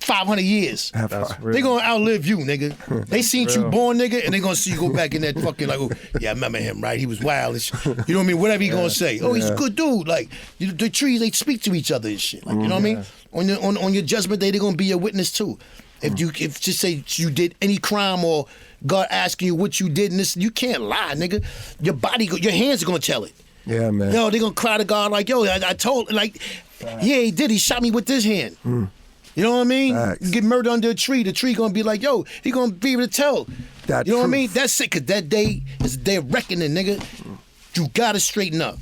500 years. They gonna outlive you, nigga. They seen you born, nigga, and they gonna see you go back in that fucking like, oh, yeah, I remember him, right? He was wild and shit. You know what I mean? Whatever he gonna say. Oh, he's a good dude. Like the trees, they speak to each other and shit. Like, you know what I mean? On your judgment day, they're gonna be your witness too. If just say you did any crime or God asking you what you did, and this, you can't lie, nigga. Your hands are gonna tell it. Yeah, man. Yo, they gonna cry to God like, yo, I told, like, yeah, he did. He shot me with this hand. You know what I mean? Facts. You get murdered under a tree. The tree gonna be like, yo, he gonna be able to tell. That you know what I truth. mean? That's it, cause that day is a day of reckoning, nigga. You gotta straighten up.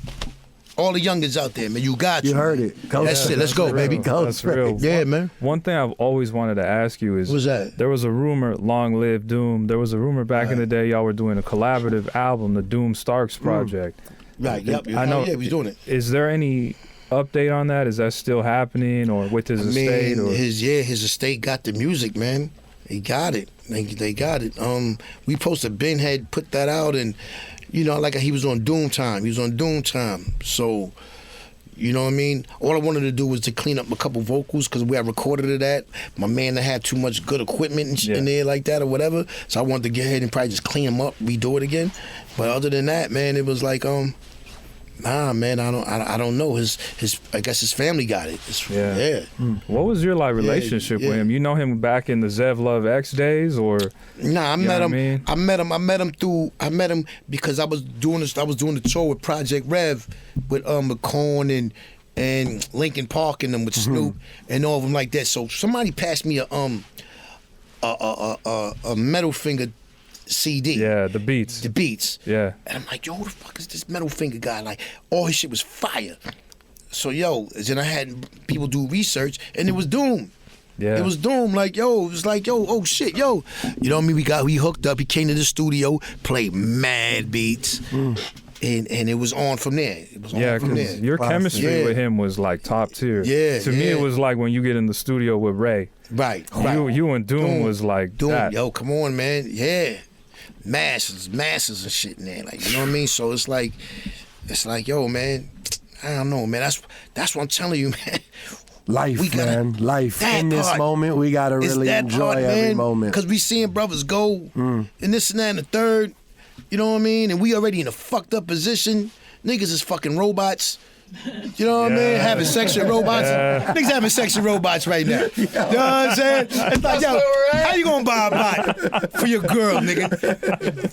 All the youngins out there, man, you got You you. heard it. That's it. Let's go, baby. That's real. Yeah, man. One thing I've always wanted to ask you is, What's that? there was a rumor, Long Live Doom. There was a rumor back in the day y'all were doing a collaborative album, the Doom Starks project. Right, yep. I know. Yeah, we doing it. Is there any update on that? Is that still happening, or with his estate? Or? His estate got the music, man. He got it. They got it. We posted Ben had put that out, and like he was on Doom Time. He was on Doom Time. So, you know what I mean? All I wanted to do was to clean up a couple vocals, because we had recorded it at. My man that had too much good equipment and shit in there like that or whatever. So I wanted to get ahead and probably just clean them up, redo it again. But other than that, man, it was like nah, man, I don't know. I guess his family got it. What was your relationship with him? You know him back in the Zev Love X days, or? Nah, I met him because I was doing the tour with Project Rev with McCone and Linkin Park and them with Snoop and all of them like that. So somebody passed me a Metal Finger CD. Yeah, the beats. Yeah. And I'm like, yo, who the fuck is this Metal Finger guy? Like, all his shit was fire. So, then I had people do research, and it was Doom. Yeah. It was Doom. Like, yo, it was like, yo, oh shit, yo. You know what I mean? We hooked up. He came to the studio, played mad beats. And it was on from there. Because your chemistry with him was like top tier. To me, it was like when you get in the studio with Ray. Right. You and Doom was like Doom, that. yo, come on, man. Yeah. Masses and shit in there. Like, you know what I mean? So it's like, yo, man, I don't know, man. That's what I'm telling you, man. Life, man. Life. In this moment, we got to really enjoy every moment. Because we seeing brothers go and this and that and the third. You know what I mean? And we already in a fucked up position. Niggas is fucking robots. You know what I mean? Having sex with robots. Niggas having sex with robots right now. You know what I'm saying? It's like, yo, how you gonna buy a bot for your girl, nigga?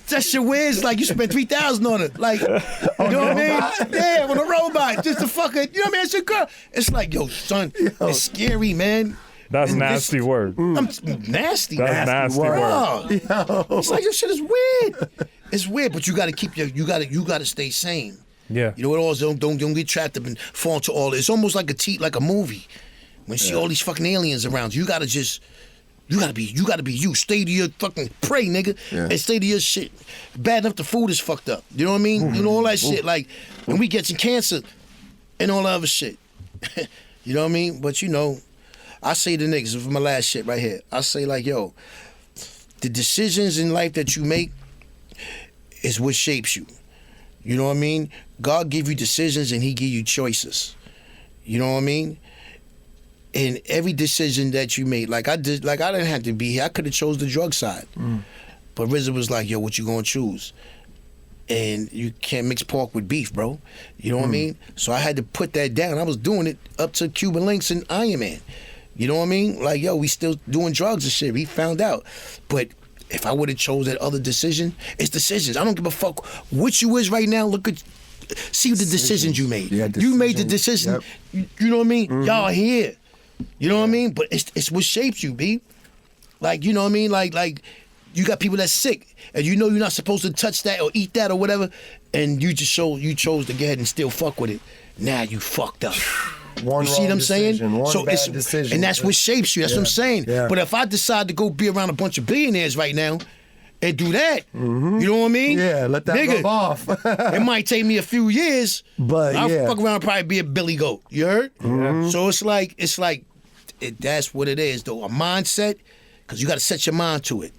That shit weird. It's like you spent $3,000 on it. Like, you know what I mean? Yeah, with a robot. Just to fucking, you know what I mean? It's your girl. It's like, yo, son, it's scary, man. That's nasty word. I'm nasty. That's nasty word. It's like this shit is weird. It's weird, but you got to keep you got to stay sane. Yeah. You know what? Also, don't get trapped up and fall into all this. It's almost like a movie. When you see all these fucking aliens around, you gotta be you. Stay to your fucking prey, nigga, and stay to your shit. Bad enough the food is fucked up. You know what I mean? You know all that shit. Like when we get cancer and all that other shit. You know what I mean? But you know, I say to niggas for my last shit right here. I say like, yo, the decisions in life that you make is what shapes you. You know what I mean? God give you decisions and He give you choices. You know what I mean? And every decision that you made, like I didn't have to be here. I could have chose the drug side. But RZA was like, yo, what you gonna choose? And you can't mix pork with beef, bro. You know what I mean? So I had to put that down. I was doing it up to Cuban Links and Iron Man. You know what I mean? Like, yo, we still doing drugs and shit. He found out. But if I would have chose that other decision, it's decisions. I don't give a fuck what you is right now. Look at, see the decisions you made. Yeah, you made the decision. Yep. You know what I mean? Y'all here. You know what I mean? But it's what shapes you, B. Like, you know what I mean? Like you got people that's sick, and you know you're not supposed to touch that or eat that or whatever, and you chose to go ahead and still fuck with it. Now you fucked up. One you see what I'm saying? One bad decision. And that's what shapes you. That's what I'm saying. Yeah. But if I decide to go be around a bunch of billionaires right now and do that, you know what I mean? Yeah, let that rub off. It might take me a few years, but I'll fuck around and probably be a Billy Goat. You heard? So it's like that's what it is, though. A mindset, because you got to set your mind to it.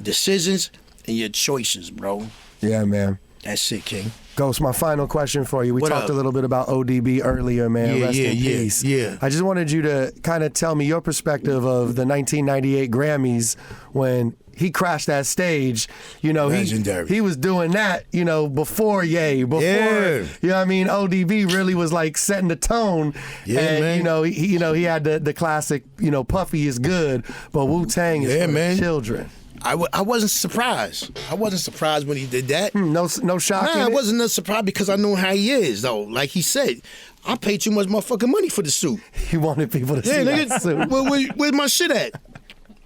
Decisions and your choices, bro. Yeah, man. That's it, King. Ghost, my final question for you. We talked a little bit about ODB earlier, man. Rest in peace. Yeah. I just wanted you to kind of tell me your perspective of the 1998 Grammys when he crashed that stage. You know, he was doing that, you know, before Ye, you know what I mean? ODB really was like setting the tone. Yeah, and, man. You know, he had the classic, you know, Puffy is good, but Wu-Tang is for the children. I wasn't surprised. I wasn't surprised when he did that. No shock. Nah, I wasn't surprised because I know how he is, though. Like he said, I paid too much motherfucking money for the suit. He wanted people to see that suit. Where's my shit at?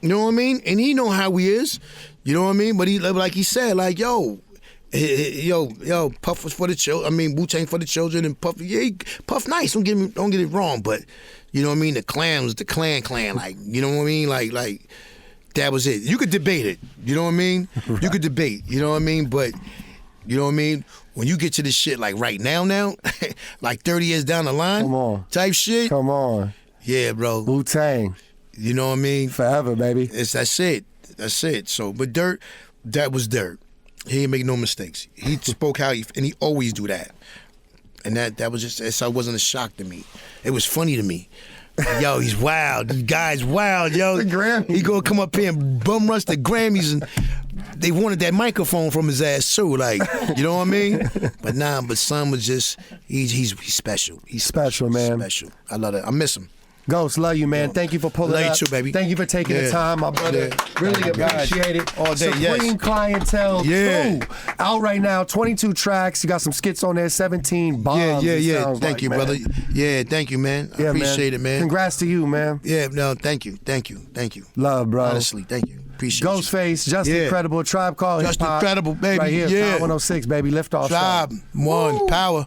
You know what I mean? And he know how he is. You know what I mean? But he, like he said, like, yo, Puff was for the children. I mean, Wu-Tang for the children, and Puff, Puff nice. Don't get it wrong, but you know what I mean? The clan was the clan. Like, you know what I mean? Like. That was it. You could debate it. You know what I mean? You could debate. You know what I mean? But, you know what I mean? When you get to this shit like right now, like 30 years down the line, come on, type shit. Come on. Yeah, bro. Wu-Tang. You know what I mean? Forever, baby. That's it. So, but Dirt, that was Dirt. He didn't make no mistakes. He spoke how and he always do that. And that was just, so it wasn't a shock to me. It was funny to me. Yo, he's wild. This guy's wild, yo. The Grammys. He gonna come up here and bum rush the Grammys, and they wanted that microphone from his ass too. Like, you know what I mean? But son was just he's special. He's special, man. Special. I love it. I miss him. Ghost, love you, man. Thank you for pulling up. Love you too, baby. Thank you for taking the time, my brother. Really appreciate it. All day, Supreme Clientele 2. Out right now, 22 tracks. You got some skits on there, 17 bombs. Yeah. Thank you, brother. Yeah, thank you, man. I appreciate it, man. Congrats to you, man. Yeah, no, thank you. Love, bro. Honestly, thank you. Appreciate Ghostface, Just Incredible, Tribe Called Just Hip Hop. Incredible, baby. Right here, yeah. 106, baby. Lift off. Tribe, one, power.